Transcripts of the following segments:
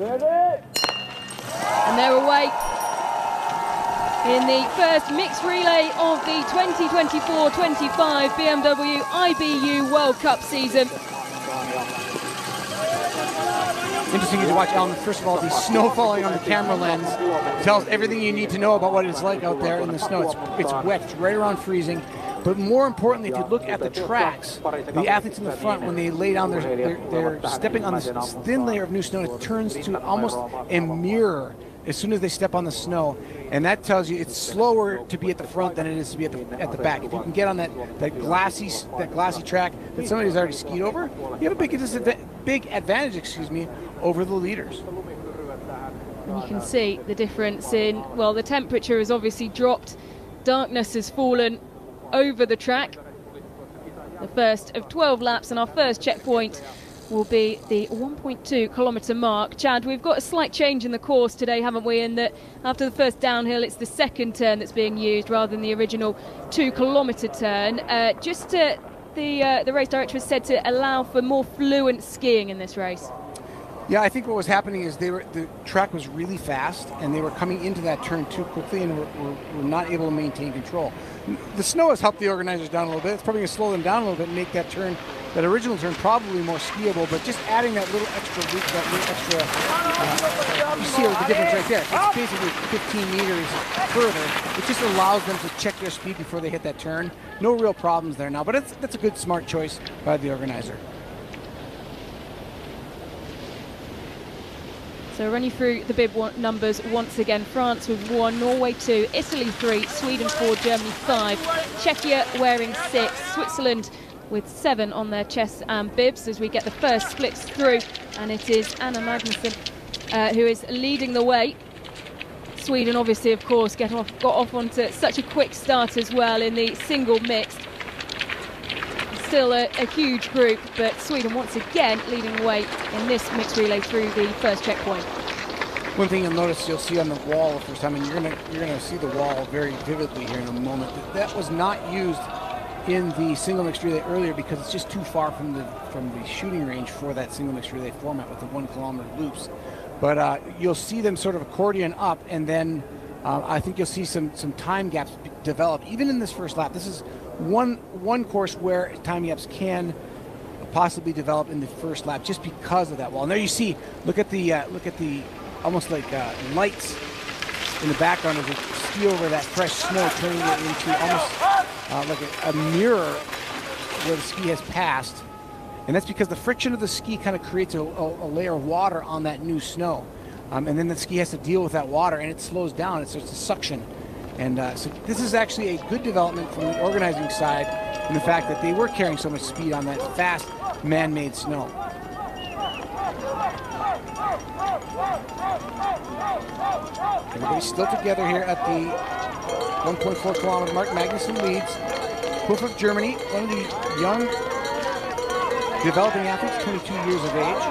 And they're away in the first mixed relay of the 2024-25 BMW IBU World Cup season. Interesting to watch, Alan. First of all, the snow falling on the camera lens tells everything you need to know about what it's like out there in the snow. It's wet, it's right around freezing. But more importantly, if you look at the tracks, the athletes in the front, when they lay down, they're stepping on this thin layer of new snow. It turns to almost a mirror as soon as they step on the snow, and that tells you it's slower to be at the front than it is to be at the back. If you can get on that glassy track that somebody's already skied over, you have a big advantage, excuse me, over the leaders. And you can see the difference in, well, the temperature has obviously dropped, darkness has fallen over the track. The first of 12 laps, and our first checkpoint will be the 1.2 kilometre mark. Chad, we've got a slight change in the course today, haven't we? In that after the first downhill, it's the second turn that's being used rather than the original 2 kilometre turn. The race director has said to allow for more fluent skiing in this race. Yeah, I think what was happening is the track was really fast, and they were coming into that turn too quickly and were not able to maintain control. The snow has helped the organizers down a little bit. It's probably going to slow them down a little bit and make that turn, that original turn, probably more skiable, but just adding that little extra loop, that little extra, you see the difference right there. It's basically 15 meters further. It just allows them to check their speed before they hit that turn. No real problems there now, but that's a good, smart choice by the organizer. So running through the bib numbers once again: France with 1, Norway 2, Italy 3, Sweden 4, Germany 5, Czechia wearing 6, Switzerland with 7 on their chests and bibs as we get the first splits through, and it is Anna Magnusson who is leading the way. Sweden obviously, of course, got off onto such a quick start as well in the single mixed. Still a huge group, but Sweden once again leading the way in this mixed relay through the first checkpoint. One thing you'll see on the wall the first time, and you're gonna see the wall very vividly here in a moment, that was not used in the single mixed relay earlier because it's just too far from the shooting range for that single mixed relay format with the 1 kilometer loops. But you'll see them sort of accordion up, and then I think you'll see some time gaps develop even in this first lap. This is one course where time gaps can possibly develop in the first lap just because of that wall. And there you see, look at the almost like lights in the background as they ski over that fresh snow, turning it into almost like a mirror where the ski has passed. And that's because the friction of the ski kind of creates a layer of water on that new snow. And then the ski has to deal with that water, and it slows down. It starts to suction. And so this is actually a good development from the organizing side in the fact that they were carrying so much speed on that fast man-made snow. Everybody's still together here at the 1.4 kilometer mark. Magnussen leads. Hoof of Germany, one of the young developing athletes, 22 years of age.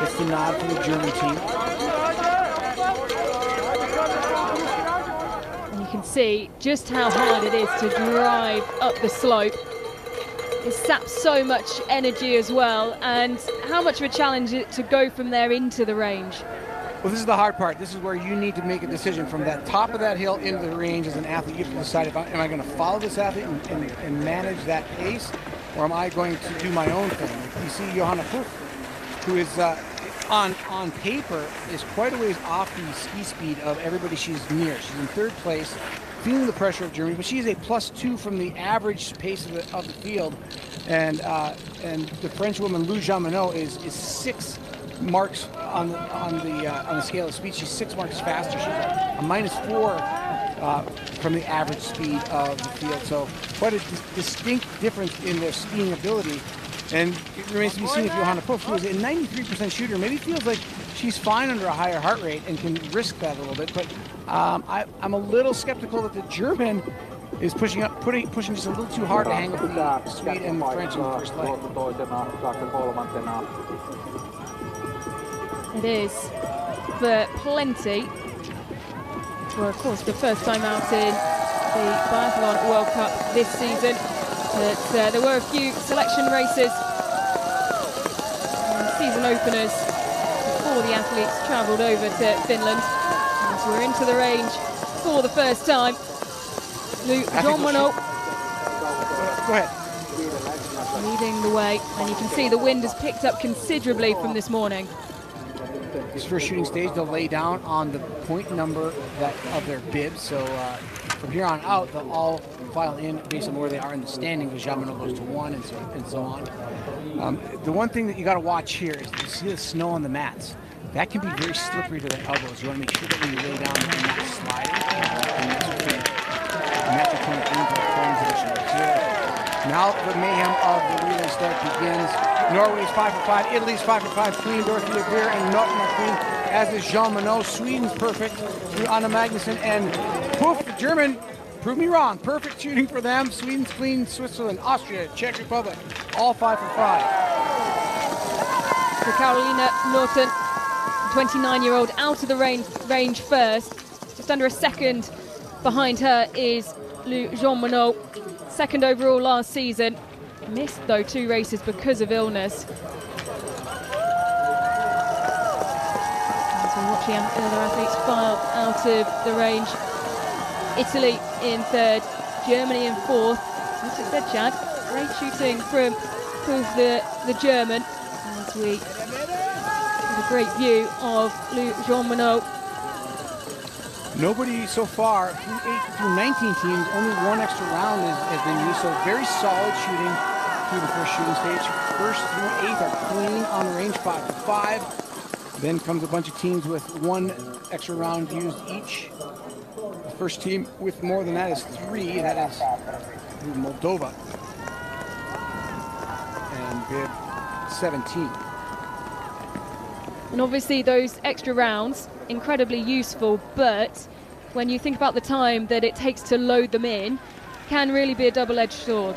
Gets the nod from the German team. And you can see just how hard it is to drive up the slope. It saps so much energy as well, and how much of a challenge it to go from there into the range. Well, this is the hard part. This is where you need to make a decision from that top of that hill into the range as an athlete. You have to decide, am I going to follow this athlete and manage that pace, or am I going to do my own thing? You see Johanna Puch, who is on paper is quite a ways off the ski speed of everybody she's near. She's in third place, feeling the pressure of Germany, but she is a +2 from the average pace of the field, and the French woman Lou Jean-Monod is 6 marks on the scale of speed. She's 6 marks faster. She's a -4 from the average speed of the field. So quite a distinct difference in their skiing ability. And it remains to be seen if Johanna Puch, who is a 93% shooter, maybe feels like she's fine under a higher heart rate and can risk that a little bit. But I'm a little skeptical that the German is pushing just a little too hard to hang with the Swede and the French in the first leg. It is for plenty. For, of course, the first time out in the Biathlon World Cup this season. But there were a few selection races. And season openers before the athletes travelled over to Finland. As we're into the range for the first time. Jean Monod. Go ahead. Leading the way, and you can see the wind has picked up considerably from this morning. This first shooting stage, they'll lay down on the point number of their bib. So from here on out, they'll all file in based on where they are in the standing. The Jean Monod goes to 1 and so on. The one thing that you got to watch here is you see the snow on the mats. That can be very slippery to the elbows. You want to make sure that when you lay down, you're not sliding. And that's the point into the throwing position right here. Now the mayhem of the relay start begins. Norway's 5 for 5, Italy's 5 for 5, clean. Dorothea Beer and Norton are clean, as is Jean Monod. Sweden's perfect through Anna Magnusson, and poof, the German, prove me wrong, perfect shooting for them. Sweden's clean, Switzerland, Austria, Czech Republic, all 5 for 5. For Carolina Norton, 29-year-old, out of the range first. Just under a second behind her is Jean Monod, second overall last season. Missed, though, 2 races because of illness. As we're watching other athletes file out of the range. Italy in 3rd, Germany in 4th. As you said, Chad, great shooting from the German. As we get a great view of Jean Monod. Nobody so far, through 19 teams, only 1 extra round has been used, so very solid shooting through the first shooting stage. 1st through 8th are clean on the range, 5 for 5. Then comes a bunch of teams with 1 extra round used each. The first team with more than that is 3, that is through Moldova. And bib 17. And obviously those extra rounds, incredibly useful, but when you think about the time that it takes to load them in, can really be a double-edged sword.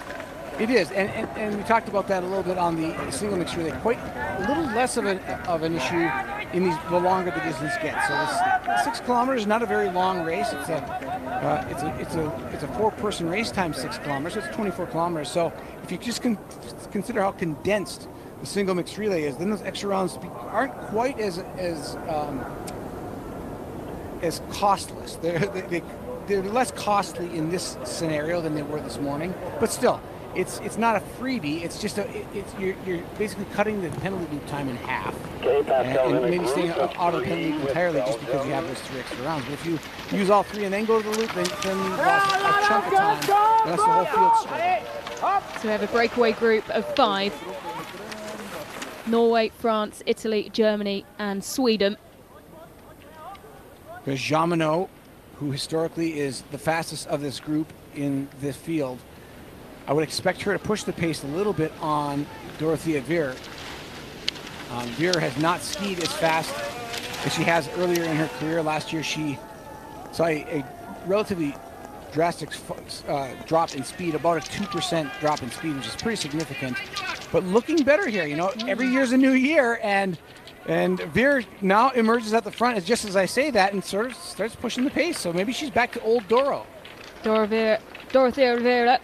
It is, and we talked about that a little bit on the single mixed relay. Quite a little less of an issue in the longer the distance gets. So this 6 kilometers is not a very long race. It's a 4-person race times 6 kilometers. So it's 24 kilometers. So if you just consider how condensed the single mixed relay is, then those extra rounds aren't quite as costless. They're less costly in this scenario than they were this morning, but still, it's not a freebie. It's just you're basically cutting the penalty loop time in half, and maybe staying out of the penalty loop entirely just because you have those 3 extra rounds. But if you use all 3 and then go to the loop, then you've lost a chunk of time. That's the whole field straight. So we have a breakaway group of 5. Norway, France, Italy, Germany, and Sweden. There's Jean Monod, who historically is the fastest of this group in this field. I would expect her to push the pace a little bit on Dorothea Veer. Veer has not skied as fast as she has earlier in her career. Last year she saw a relatively drastic drop in speed, about a 2% drop in speed, which is pretty significant. But looking better here, you know, every year's a new year, and Veer now emerges at the front, just as I say that, and sort of starts pushing the pace. So maybe she's back to old Doro. Dorothea Veer,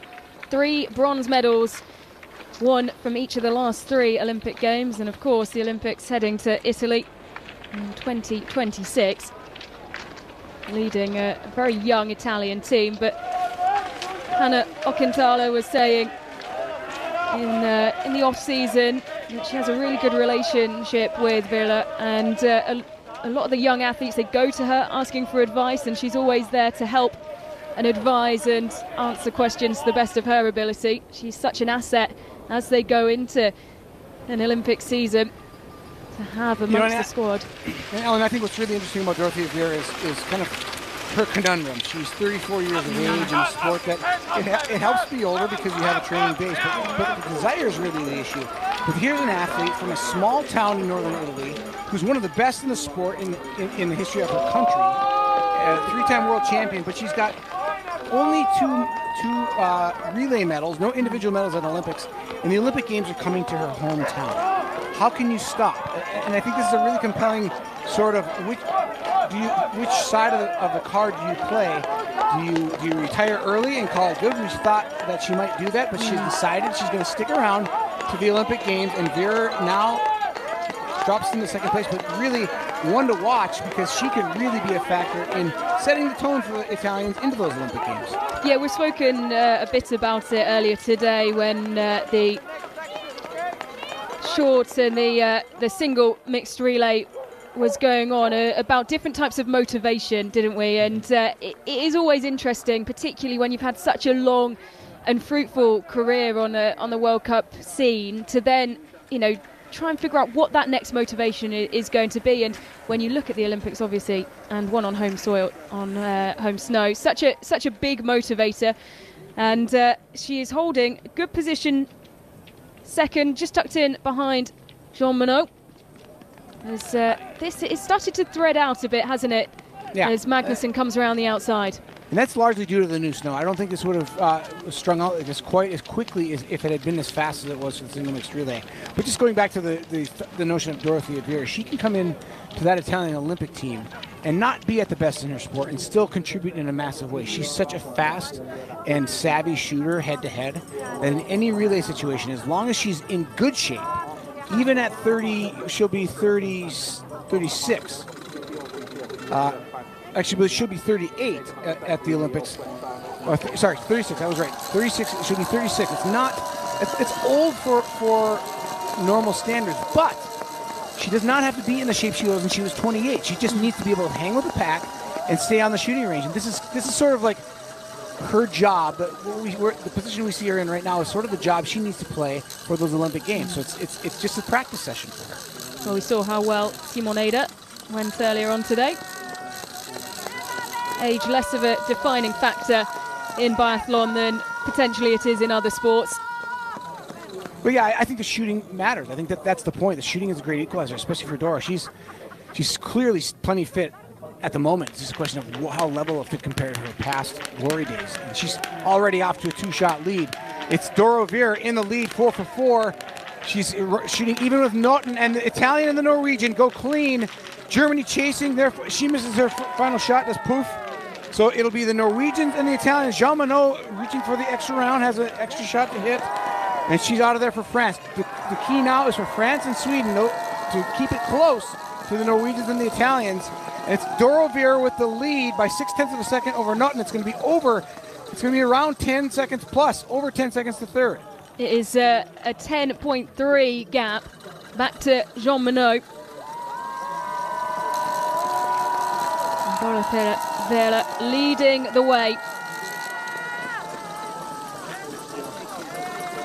3 bronze medals, 1 from each of the last 3 Olympic Games, and of course the Olympics heading to Italy in 2026. Leading a very young Italian team, but Hannah Ockenthaler was saying in the off-season that she has a really good relationship with Villa, and a lot of the young athletes, they go to her asking for advice, and she's always there to help and advise and answer questions to the best of her ability. She's such an asset as they go into an Olympic season to have amongst the squad. And Ellen, I think what's really interesting about Dorothea Veer is kind of her conundrum. She's 34 years of age in a sport that it helps be older because you have a training base, but the desire is really the issue. But here's an athlete from a small town in northern Italy who's one of the best in the sport in the history of her country, a 3-time world champion, but she's got only two relay medals, no individual medals at the Olympics, and the Olympic Games are coming to her hometown. How can you stop? And I think this is a really compelling sort of which side of the card do you play? Do you retire early and call it good? We thought that she might do that, but she decided she's going to stick around to the Olympic Games, and Veer now drops into second place, but really one to watch because she can really be a factor in setting the tone for the Italians into those Olympic Games. Yeah, we've spoken a bit about it earlier today when the short and the single mixed relay was going on about different types of motivation, didn't we? And it is always interesting, particularly when you've had such a long and fruitful career on the World Cup scene, to then, try and figure out what that next motivation is going to be. And when you look at the Olympics, obviously, and one on home soil, on home snow, such a big motivator. And she is holding a good position, second, just tucked in behind Jean Monod. As it started to thread out a bit, hasn't it? Yeah. As Magnussen comes around the outside. And that's largely due to the new snow. I don't think this would have strung out just quite as quickly as if it had been as fast as it was for the single mixed relay. But just going back to the notion of Dorothea Viera, she can come in to that Italian Olympic team and not be at the best in her sport and still contribute in a massive way. She's such a fast and savvy shooter head-to-head that in any relay situation, as long as she's in good shape, even at 30, she'll be 36. Actually, she'll be 38 at the Olympics. 36. I was right. 36. She'll be 36. It's old for normal standards, but she does not have to be in the shape she was when she was 28. She just needs to be able to hang with the pack and stay on the shooting range. And this is sort of like her job. The position we see her in right now is sort of the job she needs to play for those Olympic Games. So it's just a practice session for her. Well, we saw how well Simonetta went earlier on today. Age less of a defining factor in biathlon than potentially it is in other sports. But yeah, I think the shooting matters. I think that's the point. The shooting is a great equalizer, especially for Dora. She's clearly plenty fit at the moment. It's just a question of how level of fit compared to her past glory days. And she's already off to a 2-shot lead. It's Doro Viera in the lead, 4 for 4. She's shooting even with Naughton, and the Italian and the Norwegian go clean. Germany chasing there. She misses her final shot, does poof. So it'll be the Norwegians and the Italians. Jean Monod reaching for the extra round, has an extra shot to hit, and she's out of there for France. The key now is for France and Sweden to keep it close to the Norwegians and the Italians. And it's Doro Viera with the lead by 0.6 of a second over Naughton. It's going to be over. It's going to be around 10 seconds plus, over 10 seconds to third. It is a 10.3 gap back to Jean Monod. Dorothea Viera leading the way.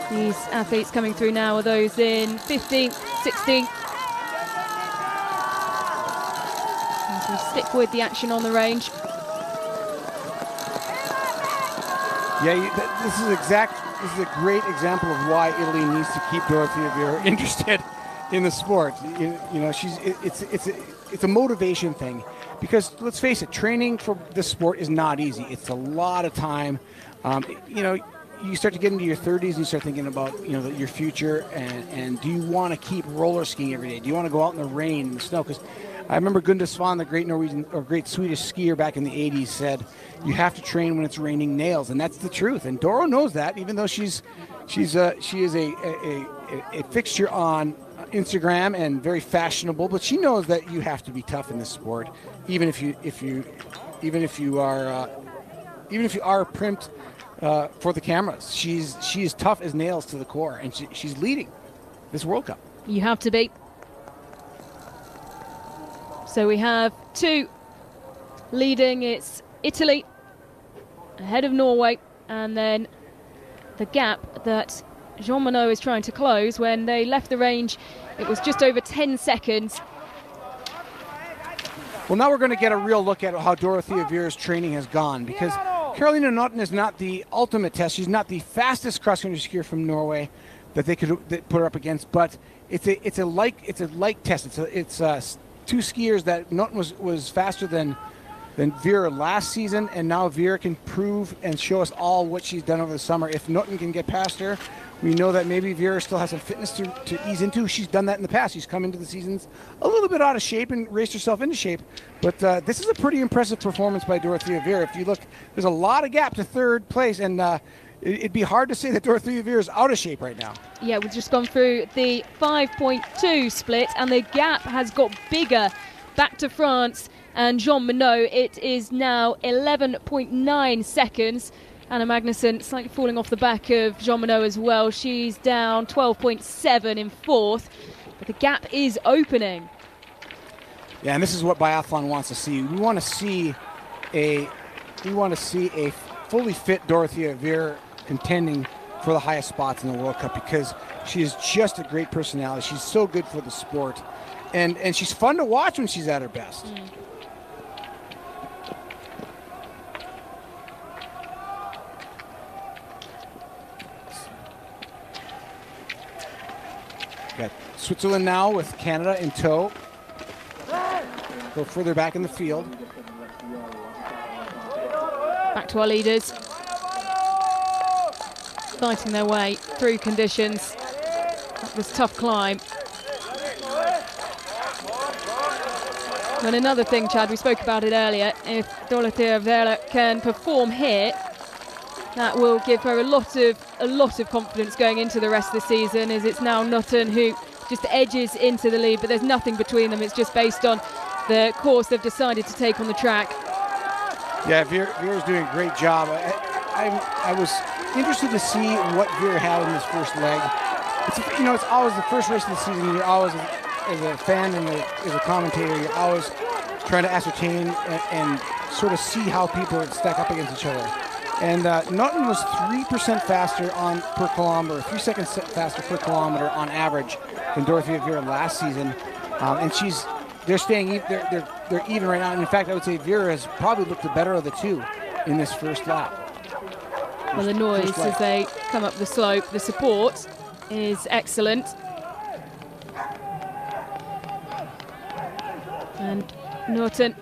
These athletes coming through now are those in 15th, 16th. As we stick with the action on the range. Yeah, this is a great example of why Italy needs to keep Dorothea Viera interested in the sport. It's a motivation thing. Because let's face it, training for this sport is not easy. It's a lot of time. You start to get into your 30s and you start thinking about your future and do you want to keep roller skiing every day? Do you want to go out in the rain and the snow? Because I remember Gunde Svan, the great great Swedish skier back in the 80s, said you have to train when it's raining nails, and that's the truth. And Doro knows that, even though she is a fixture on Instagram and very fashionable, but she knows that you have to be tough in this sport, even if you are primped for the cameras. She is tough as nails to the core, and she's leading this World Cup. You have to be. So we have two leading. It's Italy ahead of Norway, and then the gap that Jean Monod is trying to close. When they left the range, it was just over 10 seconds. Well, now we're going to get a real look at how Dorothea Viera's training has gone, because Carolina Naughton is not the ultimate test. She's not the fastest cross-country skier from Norway that they could put her up against, but it's a like test. It's two skiers that Naughton was faster than Viera last season, and now Viera can prove and show us all what she's done over the summer. If Naughton can get past her, we know that maybe Viera still has some fitness to ease into. She's done that in the past. She's come into the seasons a little bit out of shape and raced herself into shape. But this is a pretty impressive performance by Dorothea Viera. If you look, there's a lot of gap to third place, and it'd be hard to say that Dorothea Viera is out of shape right now. Yeah, we've just gone through the 5.2 split, and the gap has got bigger back to France and Jean Monod. It is now 11.9 seconds. Anna Magnusson slightly falling off the back of Jean Monod as well. She's down 12.7 in fourth, but the gap is opening. Yeah, and this is what biathlon wants to see. We want to see a fully fit Dorothea Viera contending for the highest spots in the World Cup, because she is just a great personality. She's so good for the sport, and she's fun to watch when she's at her best. Got Switzerland now with Canada in tow. Go further back in the field. Back to our leaders. Fighting their way through conditions. This tough climb. And another thing, Chad, we spoke about it earlier, if Dorothea Viera can perform here, that will give her a lot of confidence going into the rest of the season, as it's now Nutten who just edges into the lead, but there's nothing between them. It's just based on the course they've decided to take on the track. Yeah, Viera's doing a great job. I was interested to see what Viera had in this first leg. It's always the first race of the season. You're always, as a fan and as a commentator, you're always trying to ascertain and sort of see how people stack up against each other. And Nutten was 3% faster per kilometer, 3 seconds faster per kilometer on average than Dorothea Viera last season, and they're even right now. And in fact, I would say Viera has probably looked the better of the two in this first lap. Well, the noise as they come up the slope, the support is excellent. And Norton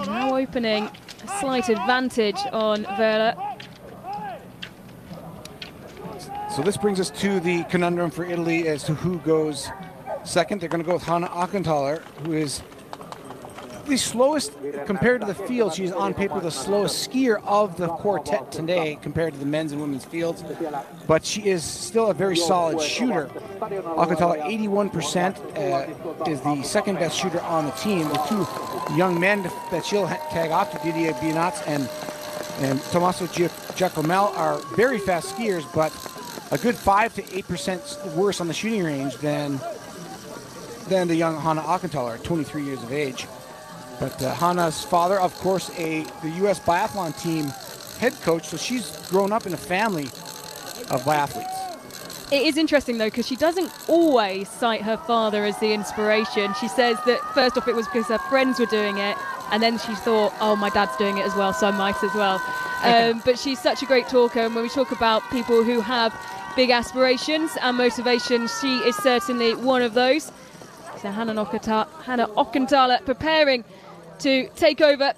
now opening a slight advantage on Viera. So this brings us to the conundrum for Italy as to who goes second. They're going to go with Hanna Augenthaler, who is the slowest compared to the field. She's on paper the slowest skier of the quartet today compared to the men's and women's fields, but she is still a very solid shooter. Augenthaler, 81%, is the second best shooter on the team. The two young men that she'll tag off to, Didier Bianats and Tommaso Giacomel, are very fast skiers, but a good 5 to 8% worse on the shooting range than the young Hanna Augenthaler, 23 years of age. But Hanna's father, of course, the U.S. biathlon team head coach, so she's grown up in a family of biathletes. It is interesting, though, because she doesn't always cite her father as the inspiration. She says that first off it was because her friends were doing it, and then she thought, oh, my dad's doing it as well, so I might as well. But she's such a great talker, and when we talk about people who have big aspirations and motivations, she is certainly one of those. So Hanna Augenthaler preparing to take over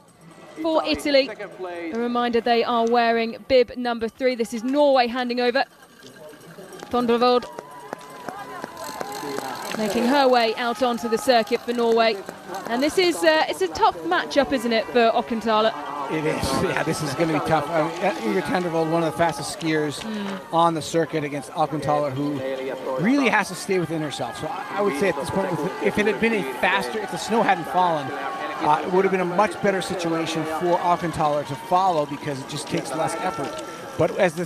for Italy. A reminder, they are wearing bib number 3. This is Norway handing over. Thundervold making her way out onto the circuit for Norway. And this is it's a tough matchup, isn't it, for Augenthaler? It is. Yeah, this is going to be tough. Inga Thundervold, one of the fastest skiers on the circuit, against Augenthaler, who really has to stay within herself. So I would say at this point, if it had been if the snow hadn't fallen, it would have been a much better situation for Augenthaler to follow, because it just takes less effort. But as the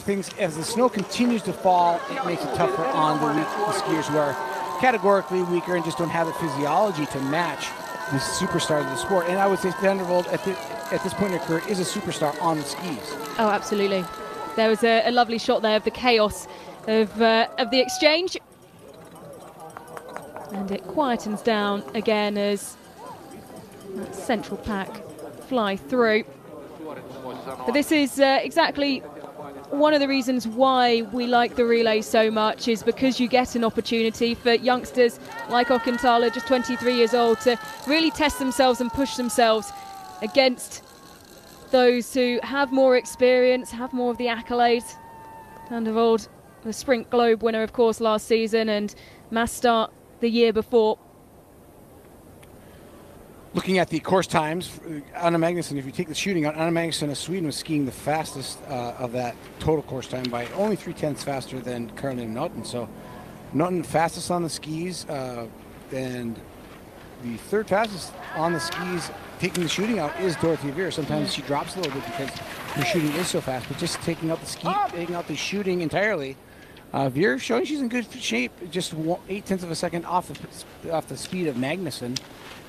snow continues to fall, it makes it tougher on the skiers who are categorically weaker and just don't have the physiology to match the superstars of the sport. And I would say Thundervold at this point in her career is a superstar on the skis. Oh, absolutely. There was a lovely shot there of the chaos of the exchange. And it quietens down again as that central pack fly through. But this is exactly one of the reasons why we like the relay so much, is because you get an opportunity for youngsters like Augenthaler, just 23 years old, to really test themselves and push themselves against those who have more experience, have more of the accolades. Thundervold, the Sprint Globe winner, of course, last season, and Mass Start the year before. Looking at the course times, Anna Magnusson, if you take the shooting out, Anna Magnusson of Sweden was skiing the fastest of that total course time by only 0.3 faster than Caroline Naughton. So Naughton fastest on the skis, and the third fastest on the skis taking the shooting out is Dorothea Viera. Sometimes she drops a little bit because her shooting is so fast, but just taking out the ski, taking out the shooting entirely, Viera showing she's in good shape, just 0.8 of a second off the speed of Magnusson.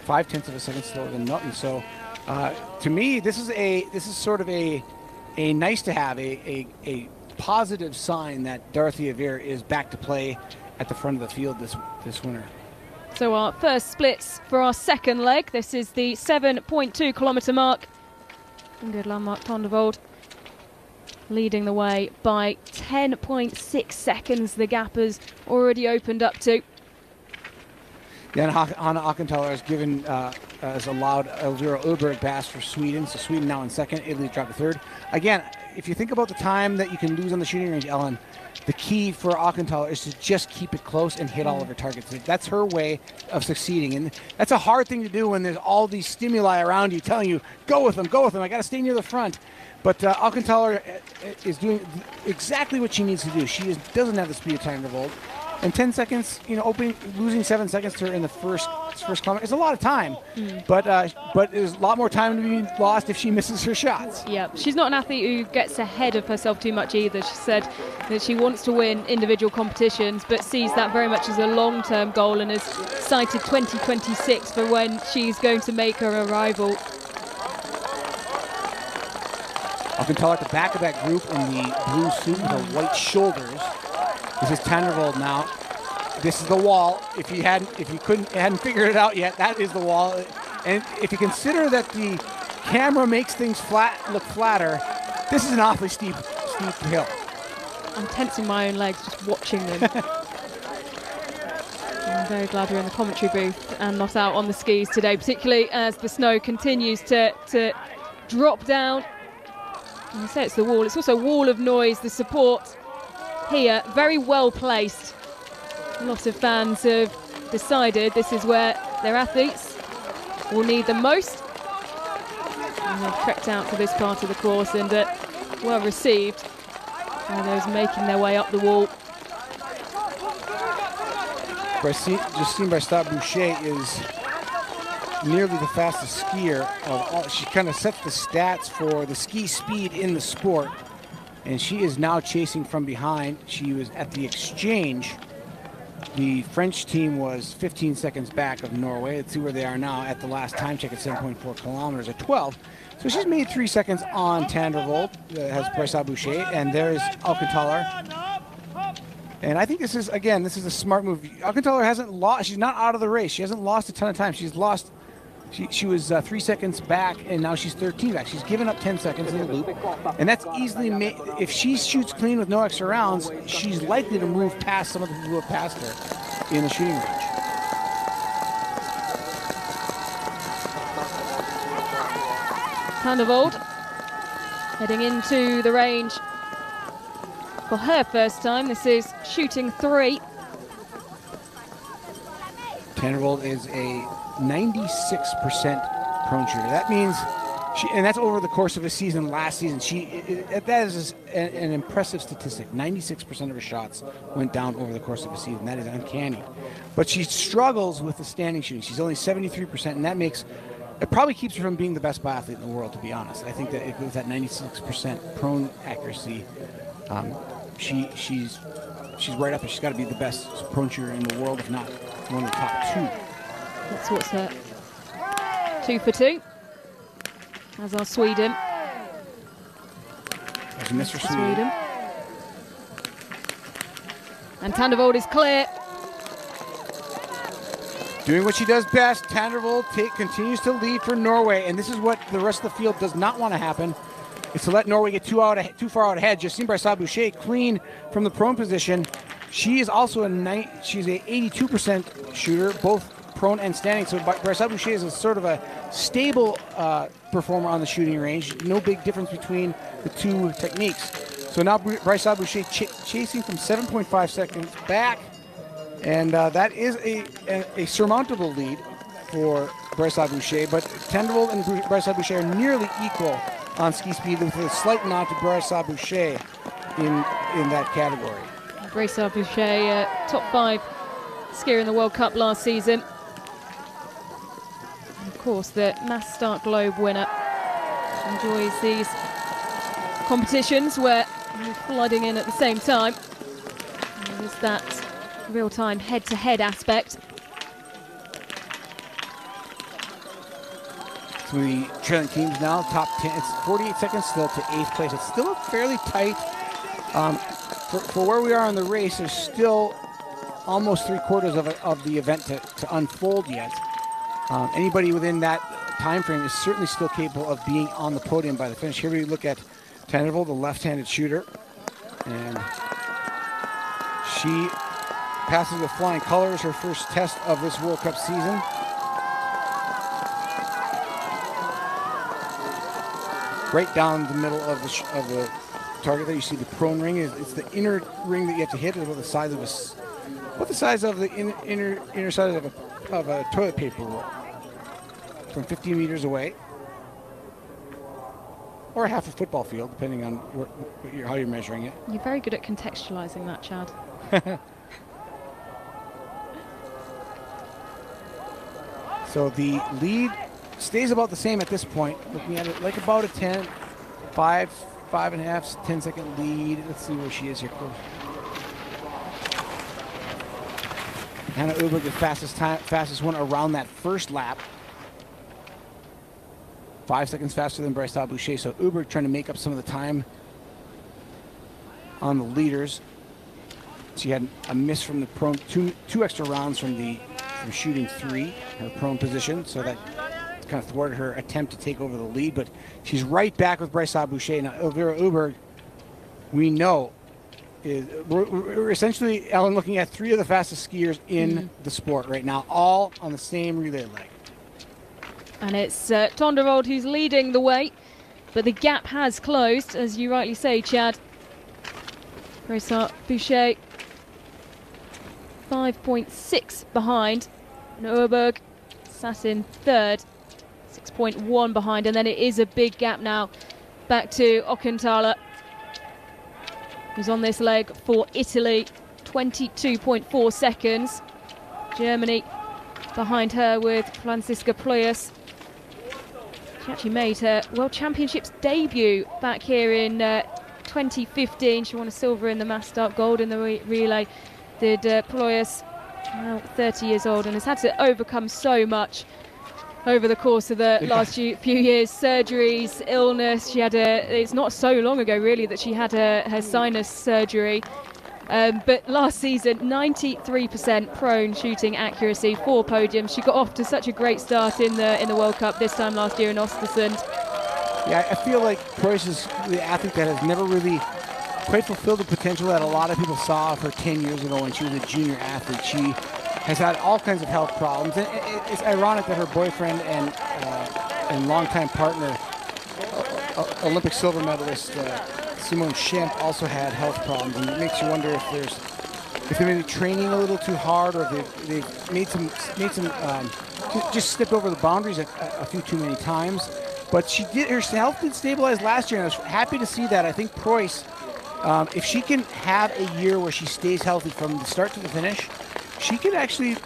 0.5 of a second slower than Naughton. So, to me, this is sort of a nice to have, a positive sign that Dorothea Viera is back to play at the front of the field this winter. So our first splits for our second leg. This is the 7.2 kilometre mark. Good landmark, Van der Vold leading the way by 10.6 seconds. The gap has already opened up to. Then Hanna Aukenthaler has allowed Elvira Öberg pass for Sweden. So Sweden now in second, Italy dropped to third. Again, if you think about the time that you can lose on the shooting range, Ellen, the key for Aukenthaler is to just keep it close and hit all of her targets. That's her way of succeeding. And that's a hard thing to do when there's all these stimuli around you telling you, go with them, I got to stay near the front. But Aukenthaler is doing exactly what she needs to do. She doesn't have the speed of Van der Vold. And 10 seconds, losing 7 seconds to her in the first kilometer is a lot of time. But there's a lot more time to be lost if she misses her shots. Yeah, she's not an athlete who gets ahead of herself too much either. She said that she wants to win individual competitions, but sees that very much as a long-term goal and has cited 2026 for when she's going to make her arrival. Aukenthaler at the back of that group in the blue suit with the white shoulders. This is Van der Vold now. This is the wall. If you hadn't figured it out yet, that is the wall. And if you consider that the camera makes things look flatter, this is an awfully steep hill. I'm tensing my own legs just watching them. I'm very glad we're in the commentary booth and not out on the skis today, particularly as the snow continues to drop down. And I say it's the wall. It's also a wall of noise. The support here, very well placed. A lot of fans have decided this is where their athletes will need them most. And they've trekked out to this part of the course and well received by those making their way up the wall. Justine Brestat-Boucher is nearly the fastest skier of all. She kind of sets the stats for the ski speed in the sport. And she is now chasing from behind. She was at the exchange. The French team was 15 seconds back of Norway. Let's see where they are now at the last time check at 7.4 kilometers at 12. So she's made 3 seconds on Van der Vold, has Brestat-Boucher, and there's Aukenthaler. And I think this is a smart move. Aukenthaler hasn't lost. She's not out of the race. She hasn't lost a ton of time. She's lost. She was 3 seconds back, and now she's 13 back. She's given up 10 seconds in the loop, and that's easily made. If she shoots clean with no extra rounds, she's likely to move past some of the people who have passed her in the shooting range. Van der Vold heading into the range for her first time. This is shooting 3. Van der Vold is a 96% prone shooter. That means and that's over the course of a season last season. That is an impressive statistic. 96% of her shots went down over the course of a season. That is uncanny. But she struggles with the standing shooting. She's only 73%, and it probably keeps her from being the best biathlete in the world, to be honest. I think that with that 96% prone accuracy, she's right up there. She's got to be the best prone shooter in the world, if not one of the top 2. That's what's her 2 for 2. As are Sweden. There's a miss for Sweden. And Van der Vold is clear. Doing what she does best, Van der Vold continues to lead for Norway, and this is what the rest of the field does not want to happen. It's to let Norway get too far out ahead. Justine Brestat-Boucher clean from the prone position. She is also she's a 82% shooter, both prone and standing. So Brestat-Boucher is a sort of a stable performer on the shooting range. No big difference between the 2 techniques. So now Brestat-Boucher chasing from 7.5 seconds back, and that is a surmountable lead for Boucher, but Tendervold and Boucher are nearly equal on ski speed, with a slight nod to Boucher in that category. Boucher, top 5 skier in the World Cup last season. And of course, the Mass Start Globe winner. Enjoys these competitions where you're flooding in at the same time. And there's that real-time head-to-head aspect. So the trailing teams now, top 10. It's 48 seconds still to 8th place. It's still fairly tight. For where we are in the race, there's still almost 3/4 of the event to unfold yet. Anybody within that time frame is certainly still capable of being on the podium by the finish. Here we look at Tendervold, the left-handed shooter, and she passes with flying colors, her first test of this World Cup season. Right down the middle of the target there, you see the prone ring. It's the inner ring that you have to hit. It's about the size of the inner side of a toilet paper roll, from 15 meters away, or half a football field, depending on how you're measuring it. You're very good at contextualizing that, Chad. So the lead stays about the same at this point. Looking at it like about a 5.5, 10-second lead. Let's see where she is here. Anna Uberg, the fastest one around that first lap. 5 seconds faster than Boucher. So Uberg trying to make up some of the time on the leaders. She had a miss from the prone, two extra rounds from shooting 3, her prone position. So that kind of thwarted her attempt to take over the lead, but she's right back with Boucher. Now, Elvira Uberg, we know, we're essentially, Ellen, looking at 3 of the fastest skiers in the sport right now, all on the same relay leg. And it's Tendervold who's leading the way, but the gap has closed, as you rightly say, Chad. Boucher, 5.6 behind, and Uberg sat in 3rd. 6.1 behind, and then it is a big gap now back to Kontiolahti, who's on this leg for Italy. 22.4 seconds. Germany behind her with Franziska Pluyas. She actually made her World Championships debut back here in 2015. She won a silver in the mass start, gold in the relay. Did Pluyas, now 30 years old, and has had to overcome so much over the course of the last few years. Surgeries, illness. She had it's not so long ago really that she had her sinus surgery. But last season, 93% prone shooting accuracy, 4 podiums. She got off to such a great start in the World Cup this time last year in Östersund. Yeah, I feel like Preuss is the athlete that has never really quite fulfilled the potential that a lot of people saw of her 10 years ago when she was a junior athlete. She has had all kinds of health problems, and it's ironic that her boyfriend and longtime partner, Olympic silver medalist Simone Schempp, also had health problems, and it makes you wonder if they're maybe training a little too hard, or if they've made some just stepped over the boundaries a few too many times. But her health did stabilize last year, and I was happy to see that. I think Preuss, if she can have a year where she stays healthy from the start to the finish, she could actually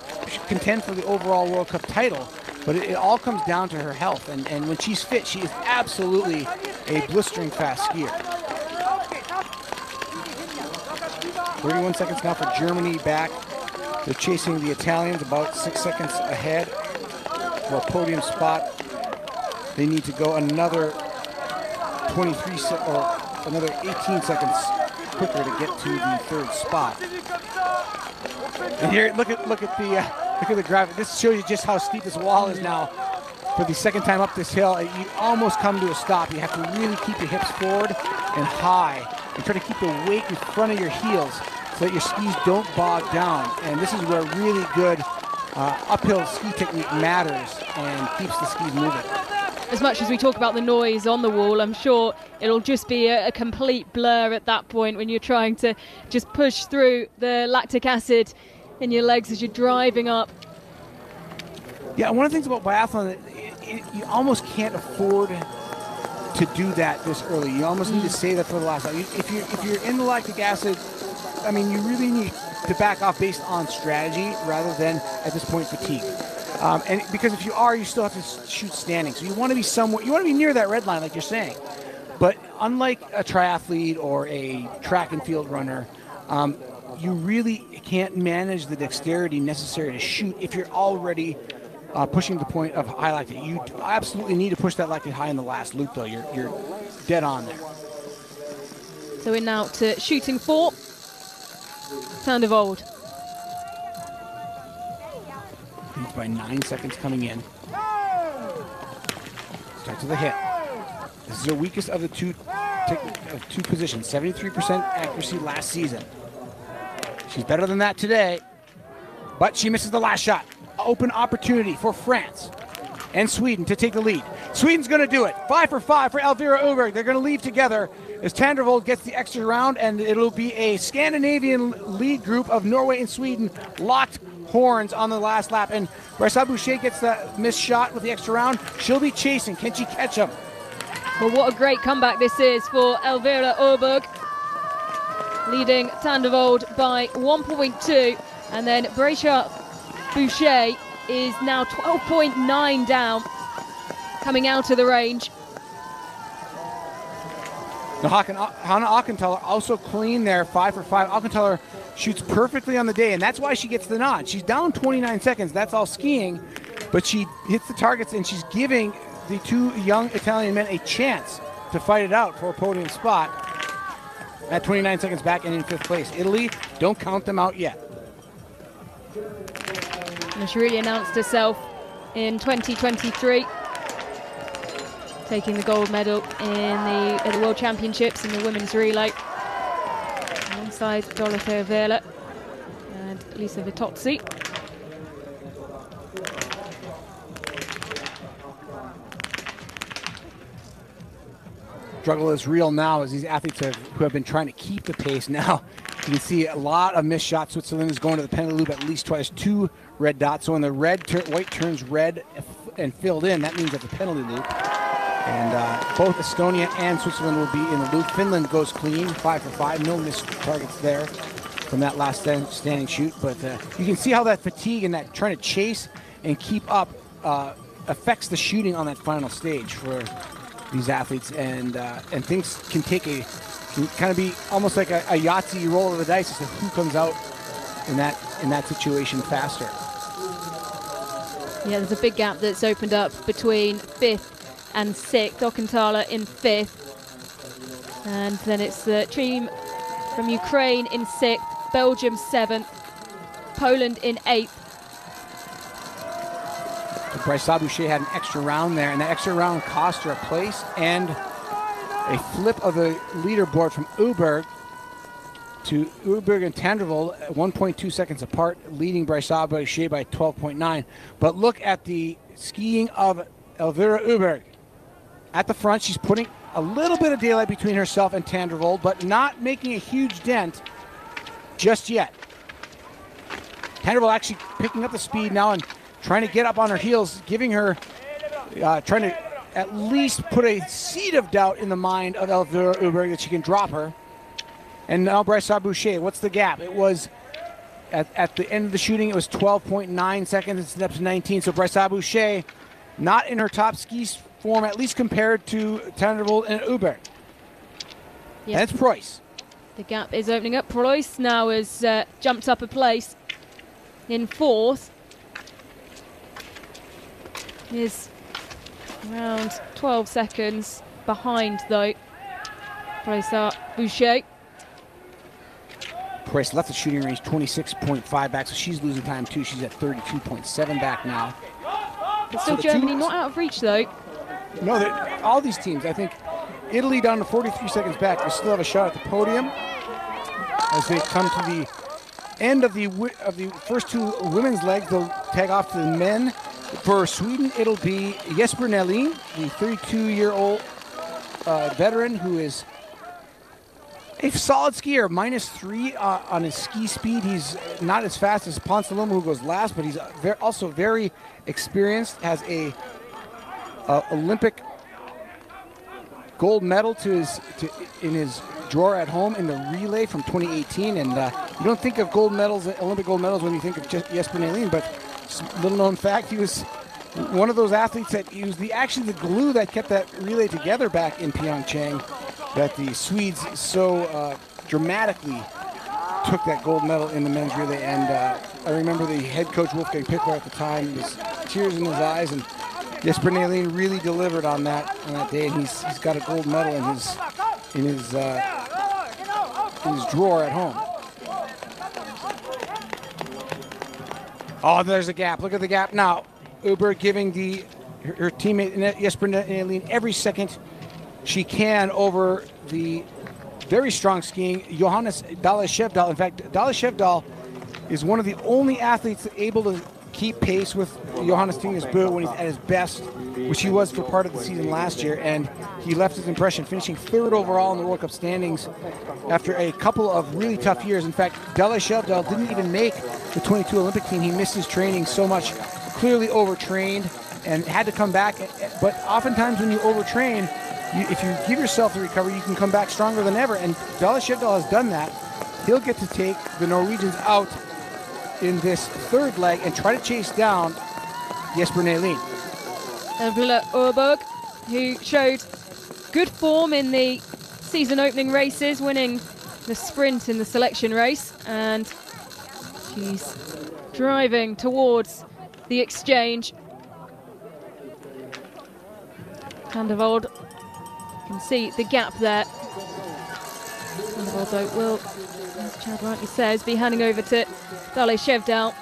contend for the overall World Cup title. But it all comes down to her health, and when she's fit, she is absolutely a blistering fast skier. 31 seconds now for Germany back. They're chasing the Italians about 6 seconds ahead for a podium spot. They need to go another 23 or another 18 seconds quicker to get to the 3rd spot. And here, look at the graphic. This shows you just how steep this wall is now. For the 2nd time up this hill, you almost come to a stop. You have to really keep your hips forward and high, and try to keep the weight in front of your heels so that your skis don't bog down. And this is where really good uphill ski technique matters and keeps the skis moving. As much as we talk about the noise on the wall, I'm sure it'll just be a complete blur at that point when you're trying to just push through the lactic acid in your legs as you're driving up. Yeah, one of the things about biathlon, you almost can't afford to do that this early. You almost need to save that for the last. If you're in the lactic acid, I mean, you really need to back off based on strategy rather than at this point fatigue. And because if you are, you still have to shoot standing. So you want to be somewhere. You want to be near that red line, like you're saying. But unlike a triathlete or a track and field runner, you really can't manage the dexterity necessary to shoot if you're already pushing the point of high lactate. You absolutely need to push that lactate high in the last loop, though. You're dead on there. So we're now to shooting 4. Van der Vold. Leads by 9 seconds coming in. Starts with a hit. This is her weakest of the two positions. 73% accuracy last season. She's better than that today, but she misses the last shot. Open opportunity for France and Sweden to take the lead. Sweden's going to do it. 5 for 5 for Elvira Öberg. They're going to leave together as Van der Vold gets the extra round, and it'll be a Scandinavian lead group of Norway and Sweden locked horns on the last lap. And Brisa Boucher gets that missed shot with the extra round. She'll be chasing. Can she catch him? Well, what a great comeback this is for Elvira Öberg, leading Van der Vold by 1.2, and then Brisa Boucher is now 12.9 down, coming out of the range. Now, Hanna Aukenthaler also clean there, 5 for 5. Aukenthaler shoots perfectly on the day, and that's why she gets the nod. She's down 29 seconds. That's all skiing, but she hits the targets, and she's giving the two young Italian men a chance to fight it out for a podium spot at 29 seconds back and in 5th place. Italy, don't count them out yet. And she really announced herself in 2023, taking the gold medal at the World Championships in the women's relay, alongside Dorothea Viera and Lisa Vitozzi. Struggle is real now as these athletes who have been trying to keep the pace now. You can see a lot of missed shots. Switzerland is going to the penalty loop at least twice. 2 red dots. So when the white turns red and filled in, that means at the penalty loop. And both Estonia and Switzerland will be in the loop. Finland goes clean, 5 for 5. No missed targets there from that last standing shoot. But you can see how that fatigue and that trying to chase and keep up affects the shooting on that final stage for these athletes. And things can kind of be almost like a Yahtzee roll of the dice as to who comes out in that situation faster. Yeah, there's a big gap that's opened up between 5th and 6th. Aukenthaler in 5th. And then it's the team from Ukraine in 6th, Belgium 7th, Poland in 8th. So Brisa Boucher had an extra round there, and that extra round cost her a place and a flip of the leaderboard from Öberg to Öberg and Van der Vold, 1.2 seconds apart, leading Brisa Boucher by 12.9. But look at the skiing of Elvira Öberg. At the front, she's putting a little bit of daylight between herself and Van der Vold, but not making a huge dent just yet. Van der Vold actually picking up the speed now and trying to get up on her heels, giving her, trying to at least put a seed of doubt in the mind of Elvira Öberg that she can drop her. And now Brisa Boucher, what's the gap? It was, at the end of the shooting, it was 12.9 seconds. It's up to 19. So Brisa Boucher, not in her top ski form, at least compared to Van der Vold and Öberg. Yep. That's Preuss. The gap is opening up. Preuss now has jumped up a place in 4th. Is around 12 seconds behind, though, Brisa Boucher. Preuss left the shooting range 26.5 back, so she's losing time too. She's at 32.7 back now. But still Germany not out of reach, though. No, all these teams, I think Italy down to 43 seconds back, they still have a shot at the podium as they come to the end of the first 2 women's legs. They'll tag off to the men. For Sweden, it'll be Jesper Nelin, the 32-year-old veteran who is A solid skier, -3 on his ski speed. He's not as fast as Ponsaloma, who goes last, but he's also very experienced. Has a Olympic gold medal in his drawer at home in the relay from 2018. And you don't think of gold medals, Olympic gold medals, when you think of Jesper Nälin, but little known fact, he was one of those athletes that used actually the glue that kept that relay together back in Pyeongchang, that the Swedes so dramatically took that gold medal in the men's relay. And I remember the head coach Wolfgang Pickler at the time, was tears in his eyes, and Jesper Nälin really delivered on that day, and he's got a gold medal in his drawer at home. Oh, there's a gap. Look at the gap now. Uber giving her teammate Jesper Nälin every second she can over the very strong skiing Johannes Dahle Skjevdal. In fact, Dahle Skjevdal is one of the only athletes able to keep pace with Johannes Tingus Bø when he's at his best, which he was for part of the season last year, and he left his impression, finishing 3rd overall in the World Cup standings after a couple of really tough years. In fact, Dahle Skjevdal didn't even make the 22 Olympic team. He missed his training so much, clearly overtrained, and had to come back. But oftentimes when you overtrain, if you give yourself the recovery, you can come back stronger than ever, and Dahle Skjevdal has done that. He'll get to take the Norwegians out in this 3rd leg and try to chase down Jesper Nälin. Ervula Åberg, who showed good form in the season opening races, winning the sprint in the selection race, and she's driving towards the exchange. Van der Vold, you can see the gap there. Van der Vold, though, will, as Chad rightly says, be handing over to Dahle Skjevdal,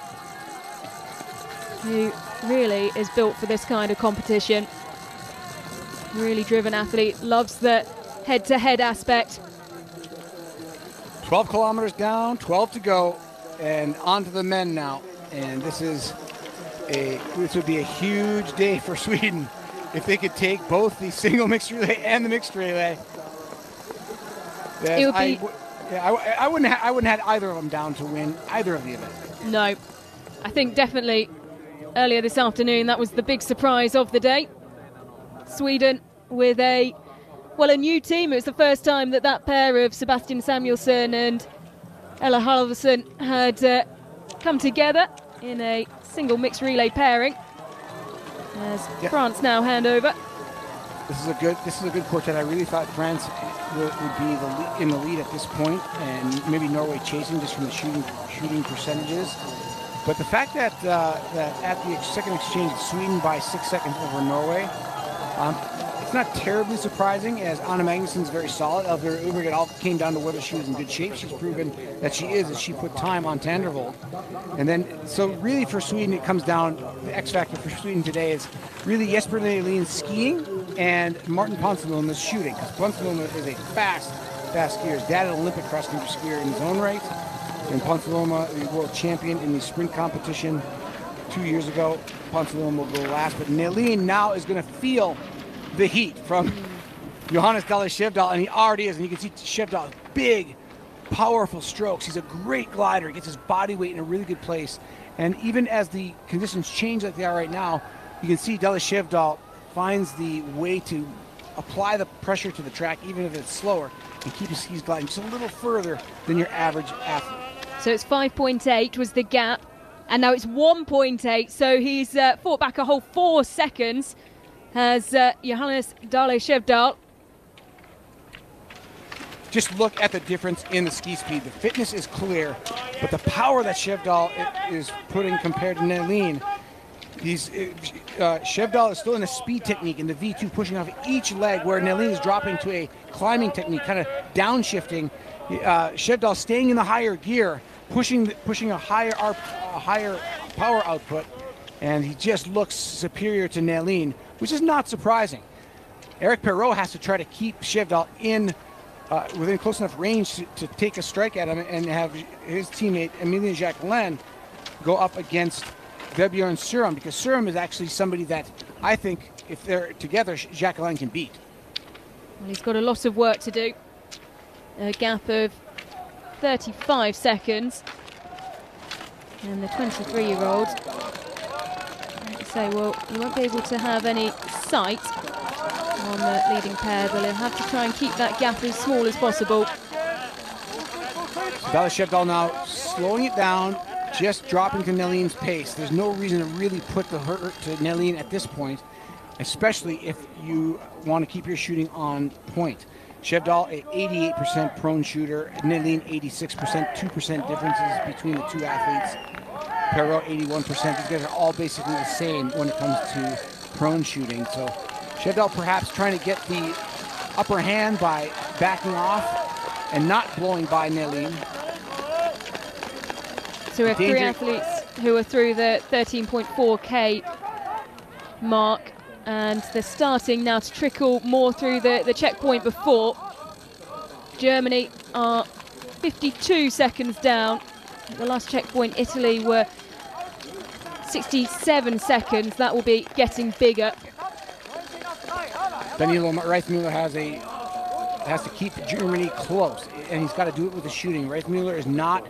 who really is built for this kind of competition. Really driven athlete, loves the head-to-head aspect. 12 kilometers down, 12 to go, and on to the men now. And this would be a huge day for Sweden if they could take both the single mixed relay and the mixed relay. It would be, I wouldn't have had either of them down to win either of the events. No, I think definitely earlier this afternoon that was the big surprise of the day. Sweden with a new team. It was the first time that pair of Sebastian Samuelsson and Ella Halvorsen had come together in a single mixed relay pairing. As France now hand over. This is a good quartet. I really thought France would be in the lead at this point, and maybe Norway chasing just from the shooting percentages. But the fact that at the second exchange, Sweden by 6 seconds over Norway, it's not terribly surprising, as Anna Magnussen's very solid. Elvira Uberg, it all came down to whether she was in good shape. She's proven that she is, as she put time on van der Vold. And then, so really for Sweden, it comes down, the X factor for Sweden today is really Jesper Nälin skiing and Martin Ponsiluoma's shooting. Because Ponsiluoma is a fast skier. His dad, an Olympic cross-country skier in his own right. And Ponsiluoma, the world champion in the sprint competition 2 years ago. Ponsiluoma will go last, but Nälin now is going to feel the heat from Johannes Dahle Skjevdal, and he already is. And you can see Skjevdal's big, powerful strokes. He's a great glider. He gets his body weight in a really good place. And even as the conditions change like they are right now, you can see Dahle Skjevdal finds the way to apply the pressure to the track, even if it's slower, and keep his skis gliding just a little further than your average athlete. So it's 5.8 was the gap, and now it's 1.8. So he's fought back a whole 4 seconds. Has Johannes Dahle Skjevdal. Just look at the difference in the ski speed. The fitness is clear, but the power that Skjevdal is putting compared to Nälin, Skjevdal is still in a speed technique in the V2, pushing off each leg, where Nälin is dropping to a climbing technique, kind of downshifting. Skjevdal staying in the higher gear, pushing a higher power output, and he just looks superior to Nälin, which is not surprising. Eric Perrault has to try to keep Skjevdal within close enough range to take a strike at him and have his teammate Emilia Jacquelin go up against Vebjørn Sørum, because Sørum is actually somebody that I think, if they're together, Jacquelin can beat. Well, he's got a lot of work to do. a gap of 35 seconds. And the 23-year-old, like I say, well, you won't be able to have any sight on the leading pair, but he'll have to try and keep that gap as small as possible. Dali Shevdal now slowing it down, just dropping to Neleen's pace. There's no reason to really put the hurt to Neleen at this point, especially if you want to keep your shooting on point. Shevdal, an 88% prone shooter, Neleen 86%, 2% differences between the two athletes. Perrault 81%. These guys are all basically the same when it comes to prone shooting. So Shevdal perhaps trying to get the upper hand by backing off and not blowing by Neleen. So we have three athletes who are through the 13.4K mark, and they're starting now to trickle more through the checkpoint before. Germany are 52 seconds down. At the last checkpoint, Italy were 67 seconds. That will be getting bigger. Danilo Reithmuller has to keep Germany close, and he's got to do it with the shooting. Reithmuller is not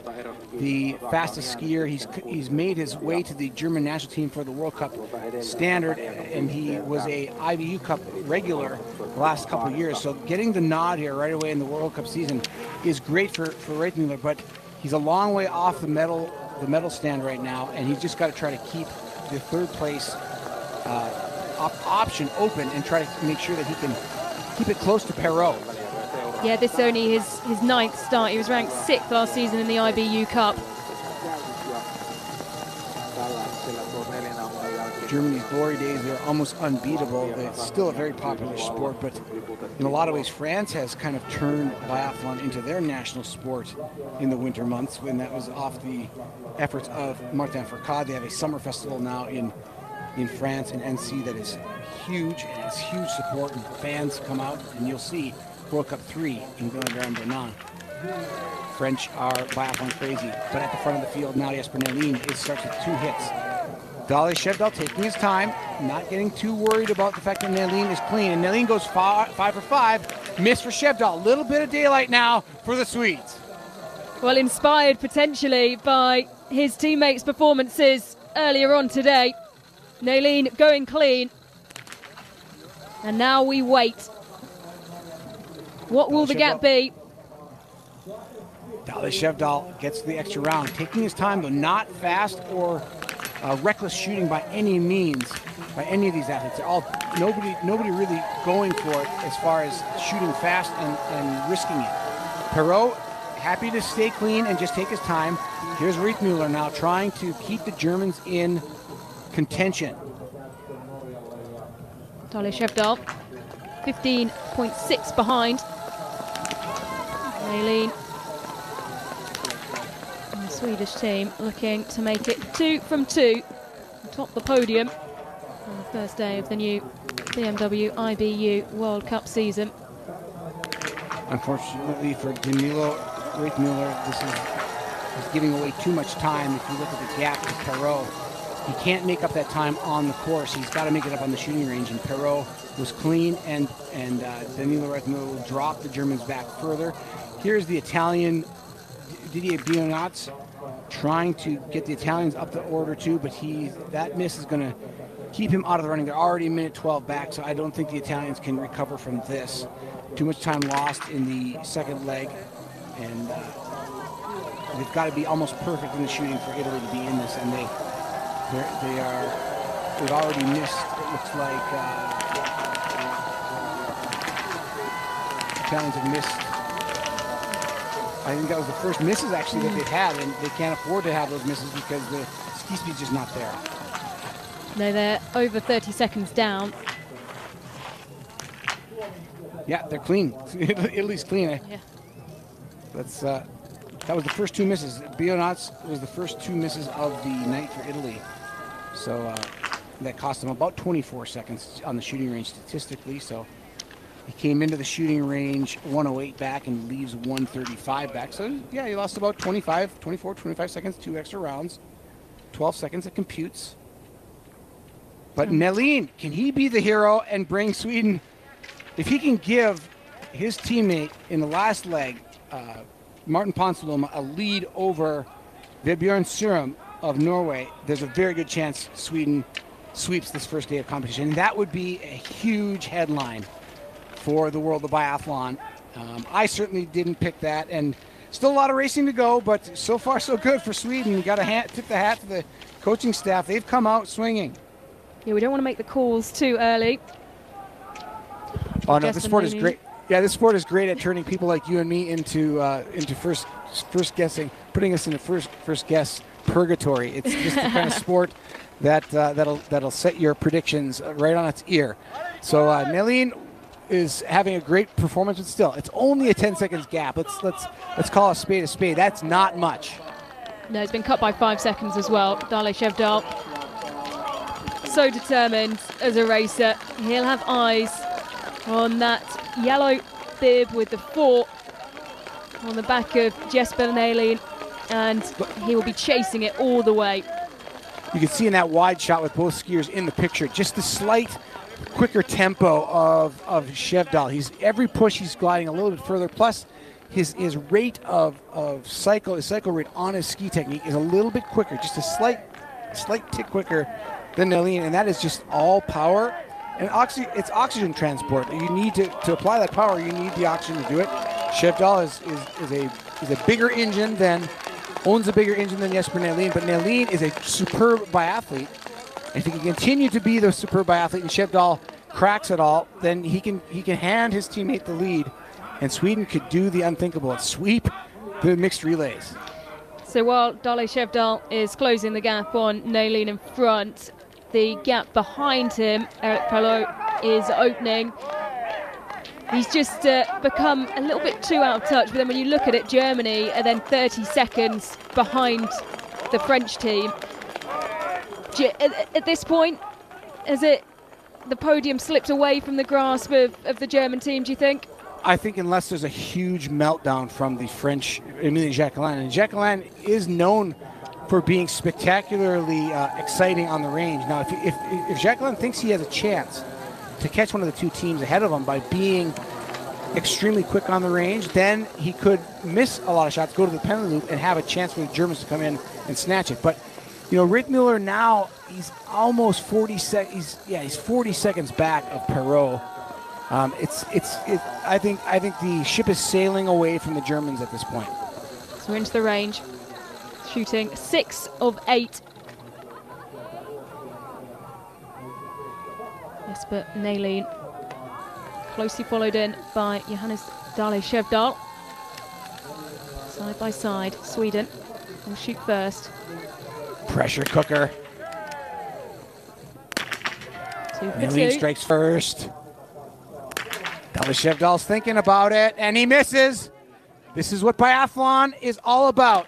the fastest skier. He's made his way to the German national team for the World Cup standard, and he was a IBU Cup regular the last couple of years. So getting the nod here right away in the World Cup season is great for Reithmuller, but he's a long way off the medal stand right now, and he's just got to try to keep the third place option open and try to make sure that he can keep it close to Perrault. Yeah, this is only his ninth start. He was ranked 6th last season in the IBU Cup. Germany's glory days, they're almost unbeatable. It's still a very popular sport, but in a lot of ways, France has kind of turned biathlon into their national sport in the winter months, when that was off the efforts of Martin Fourcade. They have a summer festival now in France and NC that is huge, and has huge support, and fans come out, and you'll see World Cup 3 in Bernard. French are biathlon crazy, but at the front of the field now, Jesper Nelien starts with 2 hits. Dali Shevdal taking his time, not getting too worried about the fact that Nelien is clean, and Nelien goes 5 for 5. Miss for Shevdal. A little bit of daylight now for the Swedes. Well, inspired potentially by his teammates' performances earlier on today. Nelien going clean. And now we wait. What will the gap be? Dali Shevdal gets the extra round, taking his time, though not fast or reckless shooting by any means by any of these athletes. They're all nobody really going for it as far as shooting fast and risking it. Perrault happy to stay clean and just take his time. Here's Reithmuller now trying to keep the Germans in contention. Dali Shevdal 15.6 behind. Nelien, the Swedish team, looking to make it 2 from 2, top the podium on the first day of the new BMW IBU World Cup season. Unfortunately for Danilo Reithmuller, this is giving away too much time. If you look at the gap to Perrault, he can't make up that time on the course. He's got to make it up on the shooting range, and Perrault was clean, and Danilo Reithmuller will drop the Germans back further. Here's the Italian Didier Bionats trying to get the Italians up the order too, but that miss is going to keep him out of the running. They're already a minute 12 back, so I don't think the Italians can recover from this. Too much time lost in the second leg, and they've got to be almost perfect in the shooting for Italy to be in this, and they've already missed. It looks like Italians have missed. I think that was the first misses actually that they've had, and they can't afford to have those misses because the ski speed's just not there. No, they're over 30 seconds down. Yeah, they're clean. Italy's clean. Yeah. That was the first 2 misses. Bionats was the first 2 misses of the night for Italy. So that cost them about 24 seconds on the shooting range statistically. So he came into the shooting range 108 back and leaves 135 back. So yeah, he lost about 24, 25 seconds, 2 extra rounds. 12 seconds, it computes. But Nelien, can he be the hero and bring Sweden? If he can give his teammate in the last leg Martin Ponsiluoma a lead over Vebjørn Sørum of Norway, there's a very good chance Sweden sweeps this first day of competition. That would be a huge headline for the world of biathlon. I certainly didn't pick that, and still a lot of racing to go, but so far so good for Sweden. You got to tip the hat to the coaching staff. They've come out swinging. Yeah, we don't want to make the calls too early. Oh no, this sport is great. Yeah, this sport is great at turning people like you and me into first guessing, putting us into first guess purgatory. It's just the kind of sport that'll set your predictions right on its ear. So Nelin is having a great performance, but still, it's only a 10 seconds gap. Let's call a spade a spade. That's not much. No, it's been cut by 5 seconds as well. Dale Skjevdal, so determined as a racer. He'll have eyes on that yellow bib with the 4 on the back of Jesper Nelin, and he will be chasing it all the way. You can see in that wide shot with both skiers in the picture, just the slight quicker tempo of Skjevdal. Every push he's gliding a little bit further, plus his rate of cycle, his cycle rate on his ski technique is a little bit quicker, just a slight tick quicker than Nelin, and that is just all power. And it's oxygen transport. You need to apply that power, you need the oxygen to do it. Skjevdal is a bigger engine owns a bigger engine than Jesper Nelin, but Nelin is a superb biathlete. If he can continue to be the superb biathlete and Skjevdal cracks it all, then he can hand his teammate the lead, and Sweden could do the unthinkable and sweep the mixed relays. So while Dale Skjevdal is closing the gap on Nelin in front, the gap behind him, Erik Perlot, is opening. He's just become a little bit too out of touch, but then when you look at it, Germany are then 30 seconds behind the French team. At this point, has the podium slipped away from the grasp of the German team, do you think? I think unless there's a huge meltdown from the French, Emilie Jacquelin. And Jacquelin is known for being spectacularly exciting on the range. Now, if Jacquelin thinks he has a chance to catch one of the two teams ahead of him by being extremely quick on the range, then he could miss a lot of shots, go to the penalty loop, and have a chance for the Germans to come in and snatch it. But Rick Mueller now, he's almost 40 seconds. He's 40 seconds back of Perot. I think the ship is sailing away from the Germans at this point. So we're into the range, shooting 6 of 8. Jesper Nelin, closely followed in by Johannes Dale Skjevdal. Side by side, Sweden will shoot first. Pressure cooker. 2 for Nelin 2. strikes first. Dale Skjevdal's thinking about it, and he misses. This is what biathlon is all about.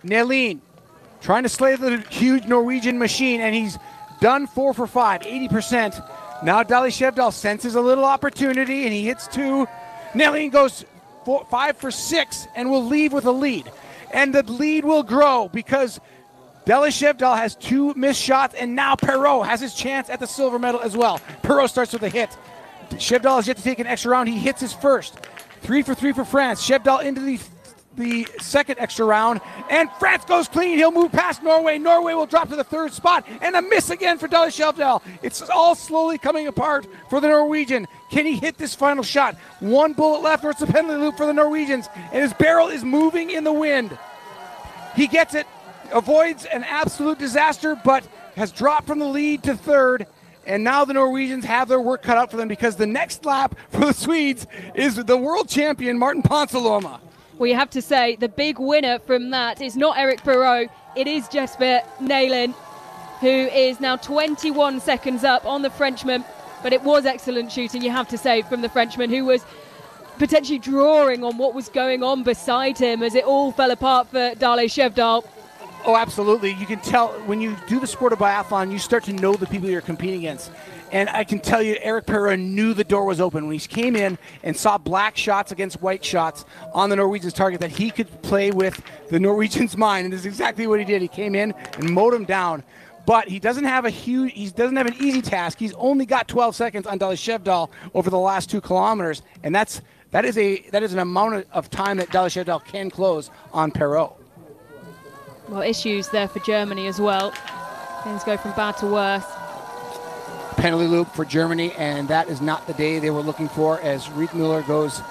Nelin trying to slay the huge Norwegian machine, and he's done 4 for 5, 80%. Now Dale Skjevdal senses a little opportunity, and he hits 2. Nelin goes 5 for 6 and will leave with a lead. And the lead will grow because Dale Skjevdal has 2 missed shots, and now Perot has his chance at the silver medal as well. Perot starts with a hit. Skjevdal has yet to take an extra round. He hits his first. 3 for 3 for France. Skjevdal into the second extra round, and France goes clean. He'll move past Norway. Norway will drop to the 3rd spot, and a miss again for Dale Skjevdal. It's all slowly coming apart for the Norwegian. Can he hit this final shot? 1 bullet left, or it's the penalty loop for the Norwegians, and his barrel is moving in the wind. He gets it, avoids an absolute disaster, but has dropped from the lead to 3rd. And now the Norwegians have their work cut out for them, because the next lap for the Swedes is the world champion, Martin Ponsiluoma. Well, you have to say the big winner from that is not Erik Perot, it is Jesper Nelin, who is now 21 seconds up on the Frenchman. But it was excellent shooting, you have to say, from the Frenchman, who was potentially drawing on what was going on beside him as it all fell apart for Dale Skjevdal. Oh, absolutely. You can tell when you do the sport of biathlon, you start to know the people you're competing against. And I can tell you, Erik Perot knew the door was open when he came in and saw black shots against white shots on the Norwegians' target, that he could play with the Norwegians' mind. And this is exactly what he did. He came in and mowed him down. But he doesn't have an easy task. He's only got 12 seconds on Dale Skjevdal over the last 2 kilometers, and that's That is an amount of time that Dalai Shevdal can close on Perrault. Well, issues there for Germany as well. Things go from bad to worse. Penalty loop for Germany, and that is not the day they were looking for, as Riedmüller goes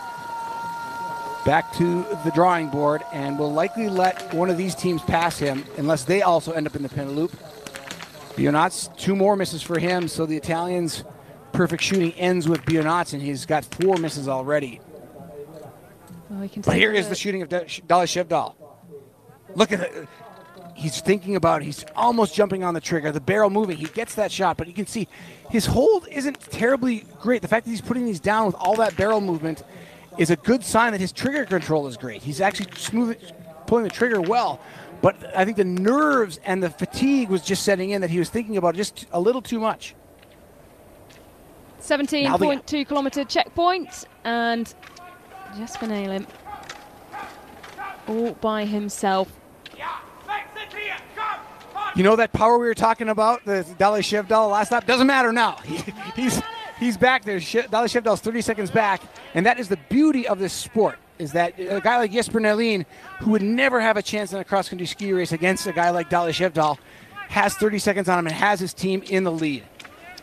back to the drawing board and will likely let one of these teams pass him unless they also end up in the penalty loop. Bionats, 2 more misses for him, so the Italians' perfect shooting ends with Bionats, and he's got 4 misses already. Well, but here is the shooting of Dalai Shevdal. Look at it. He's thinking about it. He's almost jumping on the trigger. The barrel moving. He gets that shot, but you can see his hold isn't terribly great. The fact that he's putting these down with all that barrel movement is a good sign that his trigger control is great. He's actually pulling the trigger well, but I think the nerves and the fatigue was just setting in, that he was thinking about just a little too much. 17.2 kilometer checkpoint, and Jesper Nälin all by himself. You know that power we were talking about, the Dalai Shevdal last lap? Doesn't matter now. He's back there. Dalai Shevdal's 30 seconds back, and that is the beauty of this sport, is that a guy like Jesper Nälin, who would never have a chance in a cross-country ski race against a guy like Dalai Shevdal, has 30 seconds on him and has his team in the lead.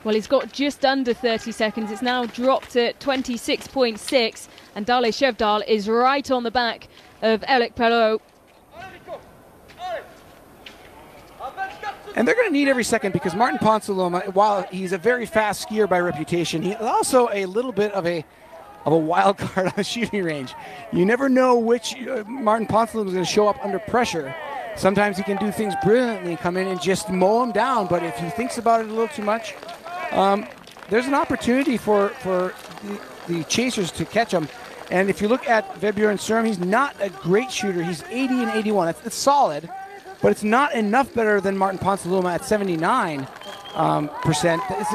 Well, he's got just under 30 seconds. It's now dropped to 26.6, and Dalai Shevdal is right on the back of Eric Perrault. And they're going to need every second, because Martin Ponsiluoma, while he's a very fast skier by reputation, he's also a little bit of a wild card on the shooting range. You never know which Martin Ponsiluoma is going to show up under pressure. Sometimes he can do things brilliantly and come in and just mow him down, but if he thinks about it a little too much, there's an opportunity for the chasers to catch him. And if you look at Vebjørn Sørum, he's not a great shooter. He's 80 and 81. It's solid, but it's not enough better than Martin Ponsiluoma at 79%.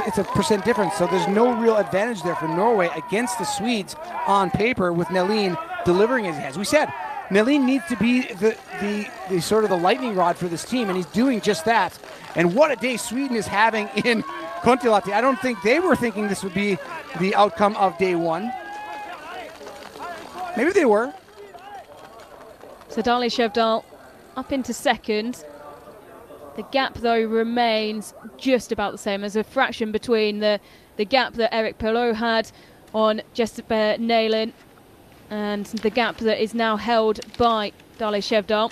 It's a percent difference, so there's no real advantage there for Norway against the Swedes on paper, with Nälin delivering as he has. We said Nälin needs to be the sort of the lightning rod for this team, and he's doing just that. And what a day Sweden is having in Kontiolahti. I don't think they were thinking this would be the outcome of day one. Maybe they were. So Dalai Shevdal up into second. The gap, though, remains just about the same. There's a fraction between the gap that Eric Perrault had on Jesper Nälin and the gap that is now held by Dalai Shevdal.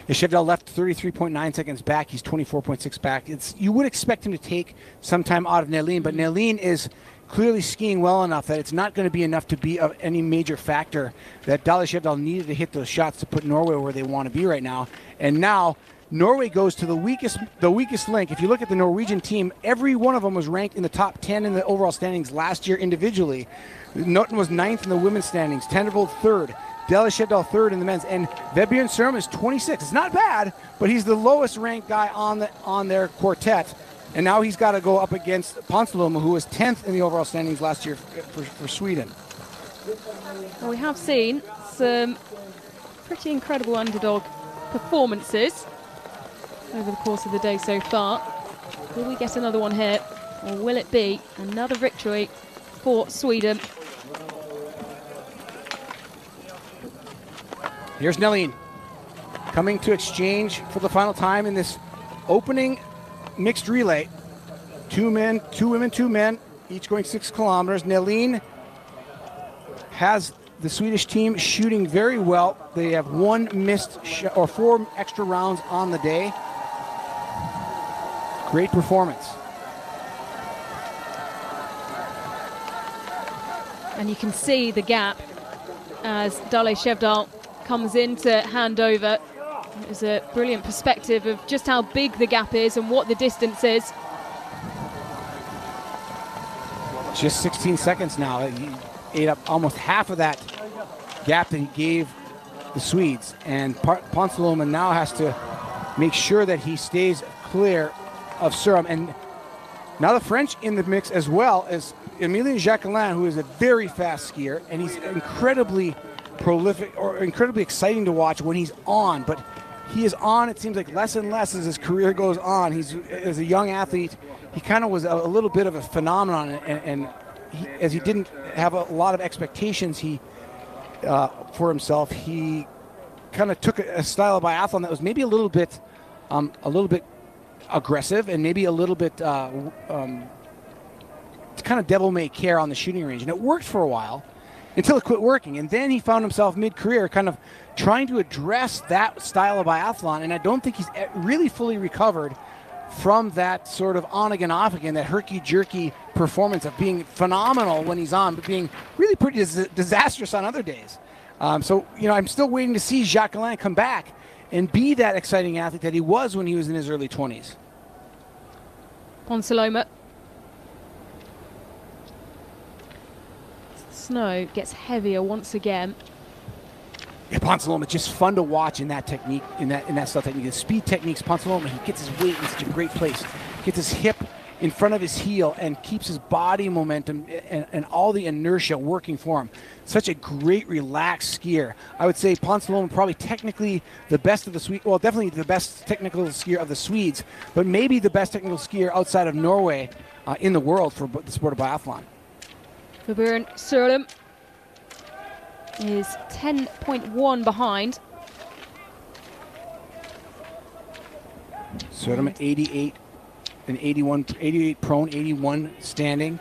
Shevdal left 33.9 seconds back. He's 24.6 back. You would expect him to take some time out of Nälin, but Nälin is clearly skiing well enough that it's not going to be enough to be of any major factor, that Dalai Shevdal needed to hit those shots to put Norway where they want to be right now. And now Norway goes to the weakest link. If you look at the Norwegian team, every one of them was ranked in the top 10 in the overall standings last year individually. Norton was 9th in the women's standings, Tendervold 3rd, Dalai Shevdal 3rd in the men's, and Vebjørn Sørum is 26. It's not bad, but he's the lowest ranked guy on their quartet. And now he's got to go up against Ponsiluoma, who was 10th in the overall standings last year for Sweden. Well, we have seen some pretty incredible underdog performances over the course of the day so far. Will we get another one here, or will it be another victory for Sweden? Here's Nälin coming to exchange for the final time in this opening mixed relay. 2 men, 2 women, 2 men, each going 6 kilometers. Nälin has the Swedish team shooting very well. They have 1 missed or 4 extra rounds on the day. Great performance. And you can see the gap as Dalai Shevdal comes in to hand over. It was a brilliant perspective of just how big the gap is and what the distance is. Just 16 seconds now. He ate up almost half of that gap that he gave the Swedes. And Ponsiluoma now has to make sure that he stays clear of Sørum. And now the French in the mix as well as Emilien Jacquelin, who is a very fast skier, and he's incredibly prolific or incredibly exciting to watch when he's on. But he is on, it seems like, less and less as his career goes on. As a young athlete, he kind of was a little bit of a phenomenon, and as he didn't have a lot of expectations for himself. He kind of took a style of biathlon that was maybe a little bit aggressive and maybe a little bit kind of devil-may-care on the shooting range, and it worked for a while until it quit working. And then he found himself mid-career kind of trying to address that style of biathlon, and I don't think he's really fully recovered from that sort of on-again, off-again, that herky-jerky performance of being phenomenal when he's on, but being really pretty disastrous on other days. So, I'm still waiting to see Jacques Galland come back and be that exciting athlete that he was when he was in his early 20s. Ponsiluoma. Snow gets heavier once again. Yeah, Ponsiluoma, just fun to watch in that technique, in that style technique. The speed techniques, Ponsiluoma, he gets his weight in such a great place. Gets his hip in front of his heel and keeps his body momentum and all the inertia working for him. Such a great, relaxed skier. I would say Ponsiluoma probably technically the best of the Swedes. Well, definitely the best technical skier of the Swedes, but maybe the best technical skier outside of Norway in the world for the sport of biathlon. Vebjørn Sørlum is 10.1 behind. Sørlum at 88 and 81, 88 prone, 81 standing.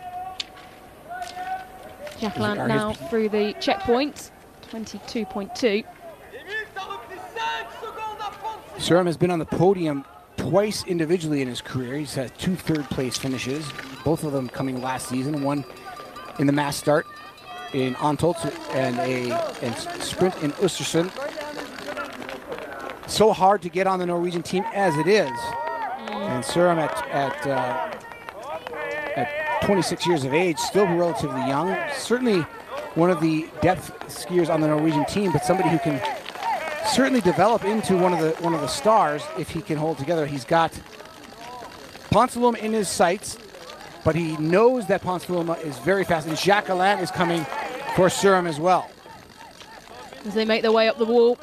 Jacques Galland now through the checkpoint, 22.2. Sørlum has been on the podium twice individually in his career. He's had 2 third-place finishes, both of them coming last season. One in the mass start in Antholz and sprint in Östersund. So hard to get on the Norwegian team as it is. And Sørlum at 26 years of age, still relatively young. Certainly one of the depth skiers on the Norwegian team, but somebody who can certainly develop into one of the stars if he can hold together. He's got Ponsiluoma in his sights, but he knows that Ponsiluoma is very fast, and Jacques Galland is coming for Sørlum as well. As they make their way up the wall.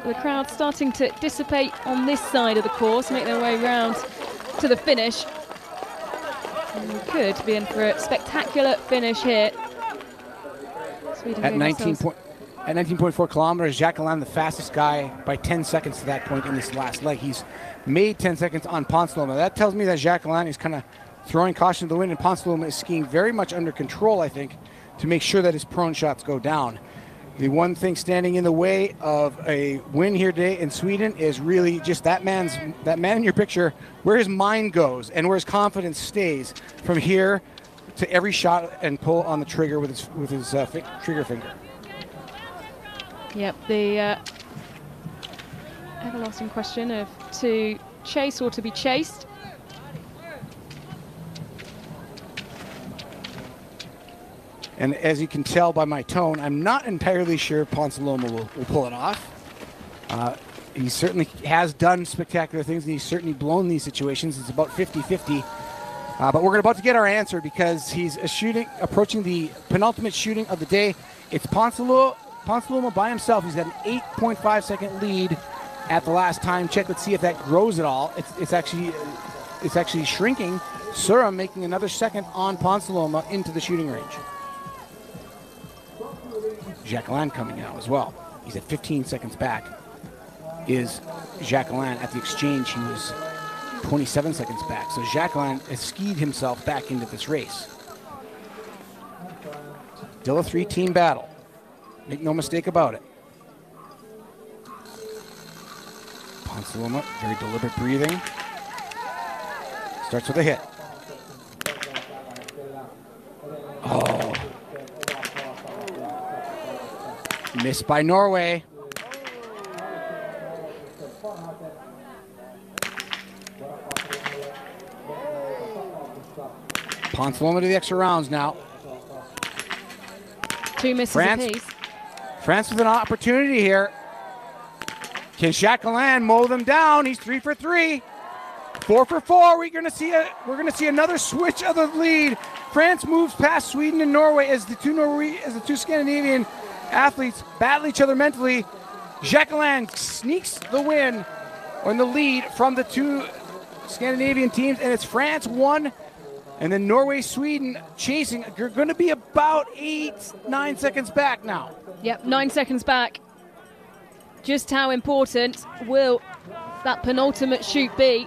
The crowd starting to dissipate on this side of the course, make their way round to the finish. And we could be in for a spectacular finish here. Sweden at 19.4 kilometers, Jacques Galland, the fastest guy by 10 seconds to that point in this last leg. He's made 10 seconds on Ponsiluoma. That tells me that Jacques Galland is kind of throwing caution to the wind, and Ponsiluoma is skiing very much under control, I think, to make sure that his prone shots go down. The one thing standing in the way of a win here today in Sweden is really just that man in your picture, where his mind goes and where his confidence stays from here to every shot and pull on the trigger with his trigger finger. Yep, the everlasting question of to chase or to be chased. And as you can tell by my tone, I'm not entirely sure Ponsiluoma will pull it off. He certainly has done spectacular things, and he's certainly blown these situations. It's about 50-50. But we're about to get our answer because he's approaching the penultimate shooting of the day. It's Ponsiluoma by himself. He's got an 8.5 second lead at the last time check. Let's see if that grows at all. It's actually shrinking. Sørlum making another second on Ponsiluoma into the shooting range. Jacques Galland coming now as well. He's at 15 seconds back. Is Jacques Galland at the exchange? He was 27 seconds back. So Jacques Galland has skied himself back into this race. Still a 3-team battle. Make no mistake about it. Ponsiluoma, very deliberate breathing. Starts with a hit. Oh. Missed by Norway. Ponsiluoma to the extra rounds now. 2 misses apiece. France with an opportunity here. Can Jacques Galland mow them down? He's 3 for 3. 4 for 4. We're gonna see another switch of the lead. France moves past Sweden and Norway as the two Scandinavian athletes battle each other mentally. Jacques Galland sneaks the win on the lead from the two Scandinavian teams, and it's France 1 And then Norway, Sweden chasing. You're going to be about 8-9 seconds back now. Yep, 9 seconds back. Just how important will that penultimate shoot be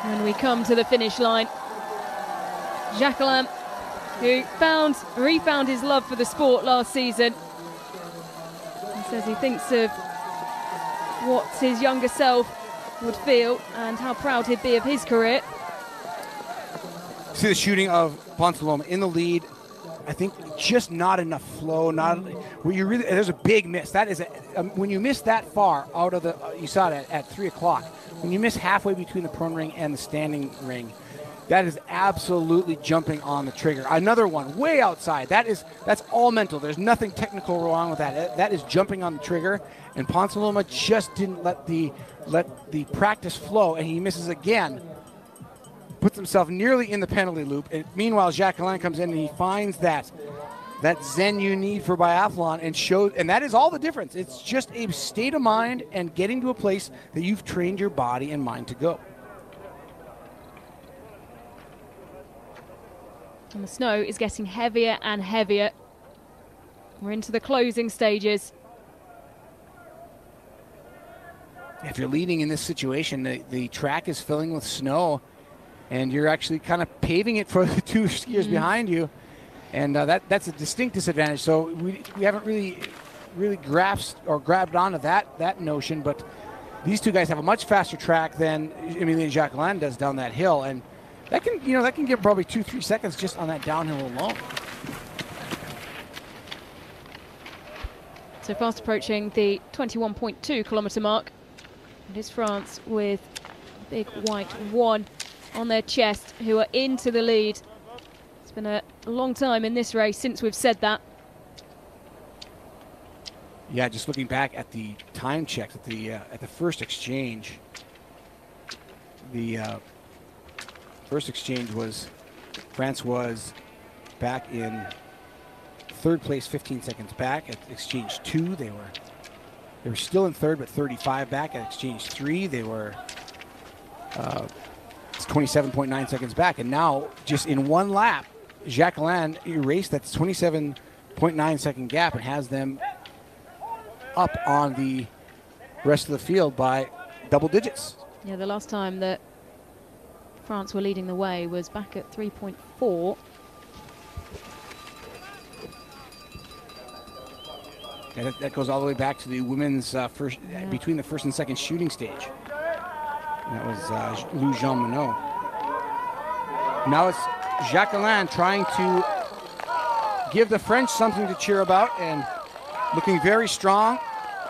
when we come to the finish line? Jacquelin, who refound his love for the sport last season, he says he thinks of what his younger self would feel and how proud he'd be of his career. See the shooting of Ponsiluoma in the lead. I think just not enough flow. There's a big miss. That is when you miss that far out of the. You saw it at 3 o'clock. When you miss halfway between the prone ring and the standing ring, that is absolutely jumping on the trigger. Another one way outside. That's all mental. There's nothing technical wrong with that. That is jumping on the trigger. And Ponsiluoma just didn't let the practice flow, and he misses again. Puts himself nearly in the penalty loop. And meanwhile, Jacquelin comes in and he finds that zen you need for biathlon and that is all the difference. It's just a state of mind and getting to a place that you've trained your body and mind to go. And the snow is getting heavier and heavier. We're into the closing stages. If you're leading in this situation, the track is filling with snow, and you're actually kind of paving it for the two skiers behind you, and that's a distinct disadvantage. So we haven't really grabbed onto that notion, but these two guys have a much faster track than Emilien Jacquelin does down that hill, and that can give probably 2-3 seconds just on that downhill alone. So fast approaching the 21.2 kilometre mark. It is France with a big white 1 on their chest, who are into the lead. It's been a long time in this race since we've said that. Yeah, just looking back at the time checks at the first exchange. The first exchange was France was back in 3rd place, 15 seconds back. At exchange 2, they were still in 3rd, but 35 back. At exchange 3, they were 27.9 seconds back. And now, just in one lap, Jacquelin erased that 27.9 second gap and has them up on the rest of the field by double digits. Yeah, the last time that France were leading the way was back at 3.4. And that goes all the way back to the women's between the first and second shooting stage. And that was Lou Jean Monod. Now it's Jacquelin trying to give the French something to cheer about and looking very strong.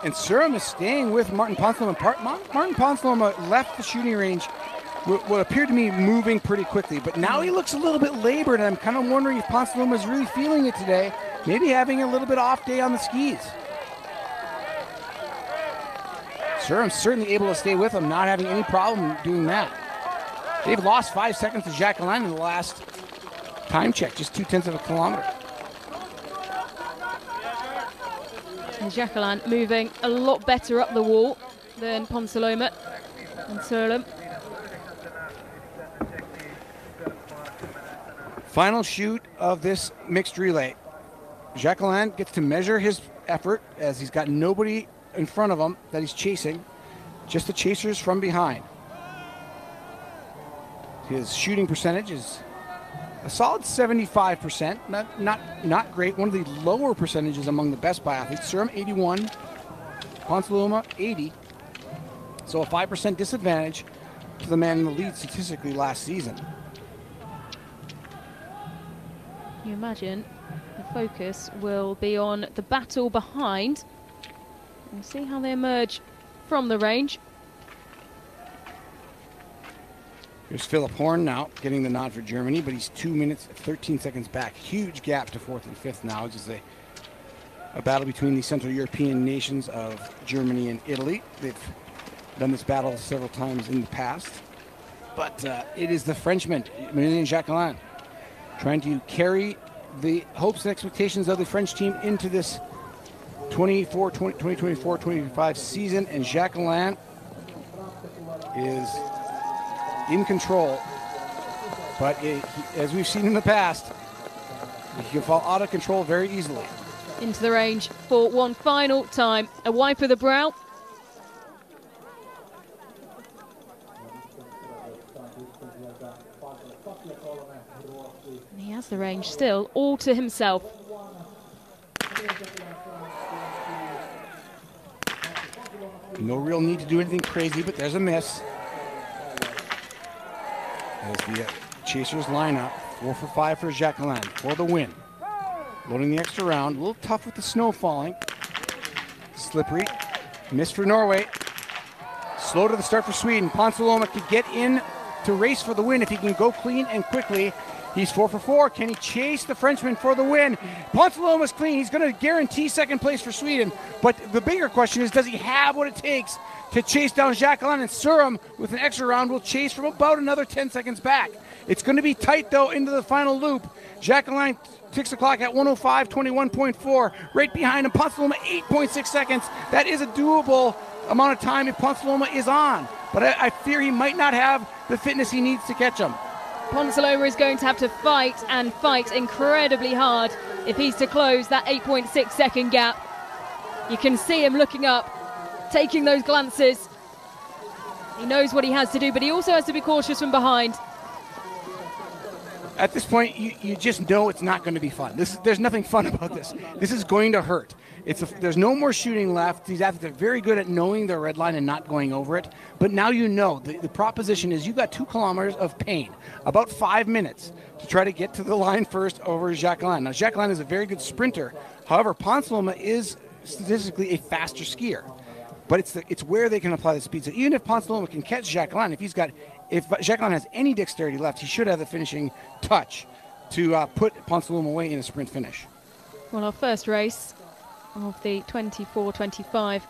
And Surum is staying with Martin Ponsiluoma. Martin Ponsiluoma left the shooting range what appeared to me moving pretty quickly, but now he looks a little bit labored, and I'm kind of wondering if Ponsiluoma is really feeling it today, maybe having a little bit off day on the skis. Surum's certainly able to stay with him, not having any problem doing that. They've lost 5 seconds to Jacquelin in the last time check, just 0.2 of a kilometer. And Jacquelin moving a lot better up the wall than Ponsiluoma and Surum. Final shoot of this mixed relay. Jacquelin gets to measure his effort as he's got nobody in front of him that he's chasing, just the chasers from behind. His shooting percentage is a solid 75%, not great. One of the lower percentages among the best biathletes. Surum 81, Ponsiluoma 80. So a 5% disadvantage to the man in the lead statistically last season. You imagine the focus will be on the battle behind. We'll see how they emerge from the range. Here's Philipp Horn now getting the nod for Germany, but he's 2 minutes 13 seconds back. Huge gap to 4th and 5th now. It's just a battle between the Central European nations of Germany and Italy. They've done this battle several times in the past, but it is the Frenchman, Emilien Jacquelin, trying to carry the hopes and expectations of the French team into this 2024-2025 season, and Jacquelin is in control But as we've seen in the past, he can fall out of control very easily. Into the range for one final time. A wipe of the brow. And he has the range still all to himself. No real need to do anything crazy, but there's a miss. As the chasers line up, 4 for 5 for Jacqueline for the win. Loading the extra round, a little tough with the snow falling. Slippery, miss for Norway. Slow to the start for Sweden. Kontiolahti could get in to race for the win if he can go clean and quickly. He's 4 for 4. Can he chase the Frenchman for the win? Kontiolahti's clean. He's going to guarantee second place for Sweden. But the bigger question is, does he have what it takes to chase down Jacqueline? And Surum, with an extra round, will chase from about another 10 seconds back. It's going to be tight, though, into the final loop. Jacqueline ticks the clock at 105, 21.4. Right behind him, Kontiolahti, 8.6 seconds. That is a doable amount of time if Kontiolahti is on. But I fear he might not have the fitness he needs to catch him. Kontiolahti is going to have to fight and fight incredibly hard if he's to close that 8.6 second gap. You can see him looking up, taking those glances. He knows what he has to do, but he also has to be cautious from behind. At this point, you just know it's not going to be fun. There's nothing fun about this. This is going to hurt. There's no more shooting left. These athletes are very good at knowing their red line and not going over it. But now you know. The proposition is you've got 2 kilometers of pain, about 5 minutes to try to get to the line first over Jacqueline. Now, Jacqueline is a very good sprinter. However, Kontiolahti is statistically a faster skier. But it's where they can apply the speed. So even if Kontiolahti can catch Jacqueline, if Jacqueline has any dexterity left, he should have the finishing touch to put Kontiolahti away in a sprint finish. Well, our first race of the 24-25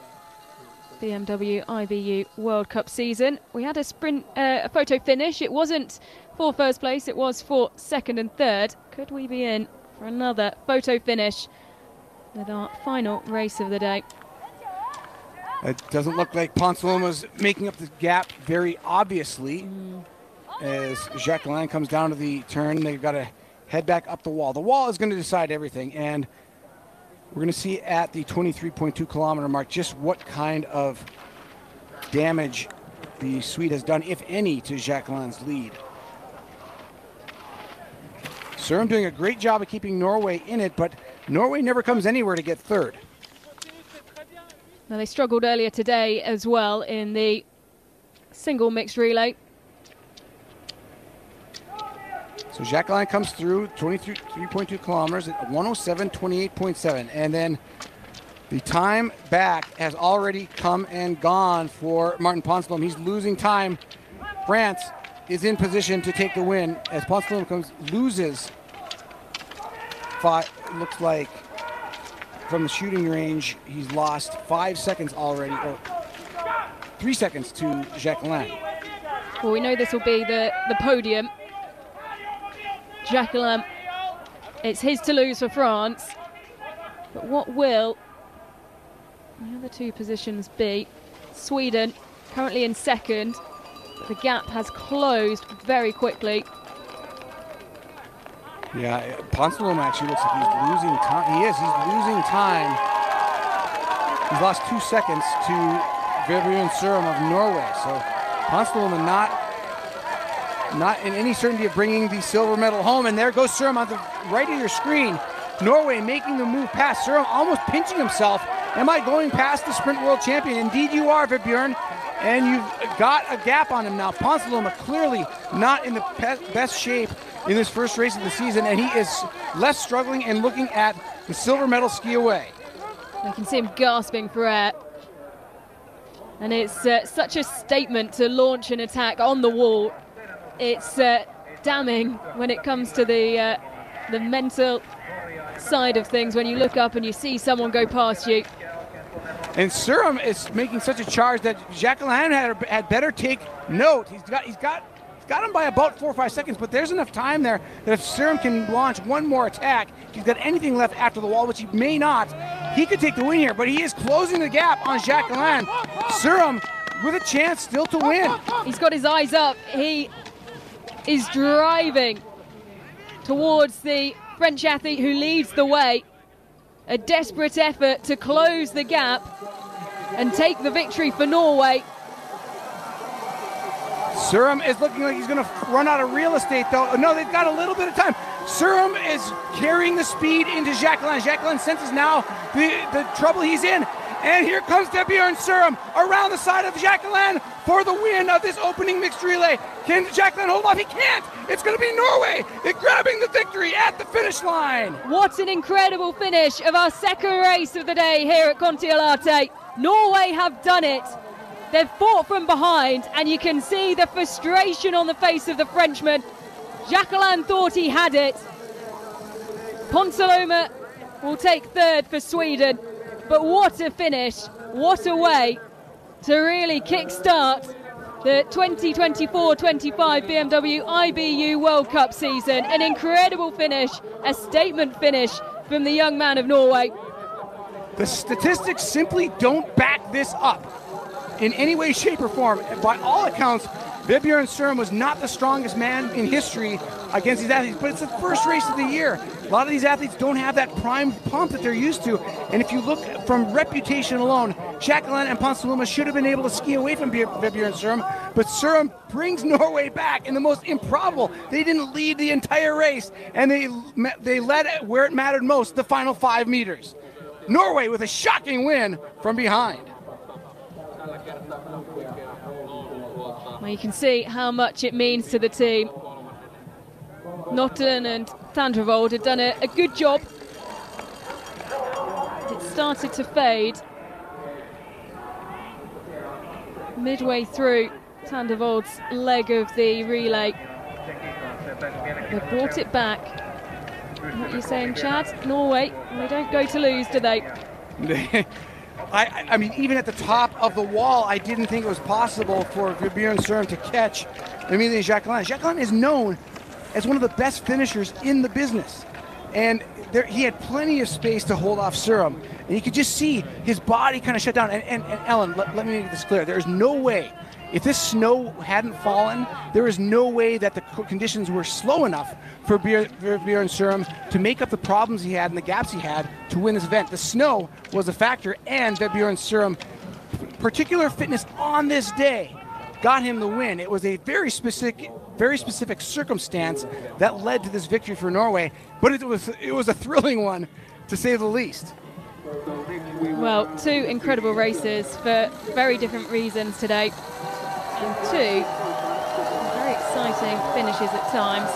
BMW IBU World Cup season, we had a photo finish. It wasn't for first place, it was for second and third. Could we be in for another photo finish with our final race of the day? It doesn't look like Kontiolahti's making up the gap very obviously. As Jacqueline comes down to the turn, they've got to head back up the wall. The wall is going to decide everything, and we're going to see at the 23.2 kilometer mark just what kind of damage the Swede has done, if any, to Jacqueline's lead. Surum doing a great job of keeping Norway in it, but Norway never comes anywhere to get third. Now, they struggled earlier today as well in the single mixed relay. So Jacqueline comes through 23.2 kilometers at 107.28.7. And then the time back has already come and gone for Martin Kontiolahti. He's losing time. France is in position to take the win as Kontiolahti loses 5, looks like, from the shooting range. He's lost 5 seconds already, or 3 seconds to Jacqueline. Well, we know this will be the podium. Jacqueline, it's his to lose for France. But what will the other 2 positions be? Sweden currently in second, but the gap has closed very quickly. Yeah, Kontiolahti actually looks like he's losing time. He's losing time. He's lost 2 seconds to Vebjørn Surum of Norway. So Kontiolahti not in any certainty of bringing the silver medal home. And there goes Surum on the right of your screen. Norway making the move past Surum, almost pinching himself. Am I going past the sprint world champion? Indeed you are, Vebjørn. And you've got a gap on him now. Kontiolahti clearly not in the best shape in this first race of the season, and he is less struggling and looking at the silver medal ski away. You can see him gasping for air. And it's such a statement to launch an attack on the wall. It's damning when it comes to the mental side of things, when you look up and you see someone go past you. And Surum is making such a charge that Jacqueline had better take note. He's got him by about 4 or 5 seconds, but there's enough time there that if Surum can launch one more attack, if he's got anything left after the wall, which he may not, he could take the win here. But he is closing the gap on Jacqueline. Surum with a chance still to win. He's got his eyes up. He is driving towards the French athlete who leads the way. A desperate effort to close the gap and take the victory for Norway. Surum is looking like he's going to run out of real estate, though. No, they've got a little bit of time. Surum is carrying the speed into Jacqueline. Jacqueline senses now the trouble he's in. And here comes Vebjørn Surum around the side of Jacqueline for the win of this opening mixed relay. Can Jacqueline hold off? He can't. It's going to be Norway grabbing the victory at the finish line. What an incredible finish of our second race of the day here at Kontiolahti. Norway have done it. They've fought from behind, and you can see the frustration on the face of the Frenchman. Jacqueline thought he had it. Ponsaloma will take third for Sweden. But what a finish, what a way to really kickstart the 2024-25 BMW IBU World Cup season. An incredible finish, a statement finish from the young man of Norway. The statistics simply don't back this up in any way, shape, or form. By all accounts, Vebjørn Surum was not the strongest man in history against these athletes, but it's the first race of the year. A lot of these athletes don't have that prime pump that they're used to, and if you look from reputation alone, Jacqueline and Ponsaloma should have been able to ski away from Vebjørn Surum, but Surum brings Norway back in the most improbable. They didn't lead the entire race, and they led where it mattered most, the final 5 meters. Norway with a shocking win from behind. Well, you can see how much it means to the team. Notten and Tandrevold had done a good job. It started to fade midway through Tandrevold's leg of the relay. They brought it back. What are you saying, Chad? Norway, they don't go to lose, do they? I mean, even at the top of the wall, I didn't think it was possible for Vebjørn Surum to catch Emilie Jacqueline. Jacqueline is known as one of the best finishers in the business. And he had plenty of space to hold off Surum. And you could just see his body kind of shut down. And Ellen, let me make this clear. There is no way, if this snow hadn't fallen, there is no way that the conditions were slow enough for Vebjørn Surum to make up the problems he had and the gaps he had to win this event. The snow was a factor, and Vebjørn Surum, particular fitness on this day, got him the win. It was a very specific circumstance that led to this victory for Norway, but it was a thrilling one, to say the least. Well, 2 incredible races for very different reasons today, and 2 very exciting finishes at times.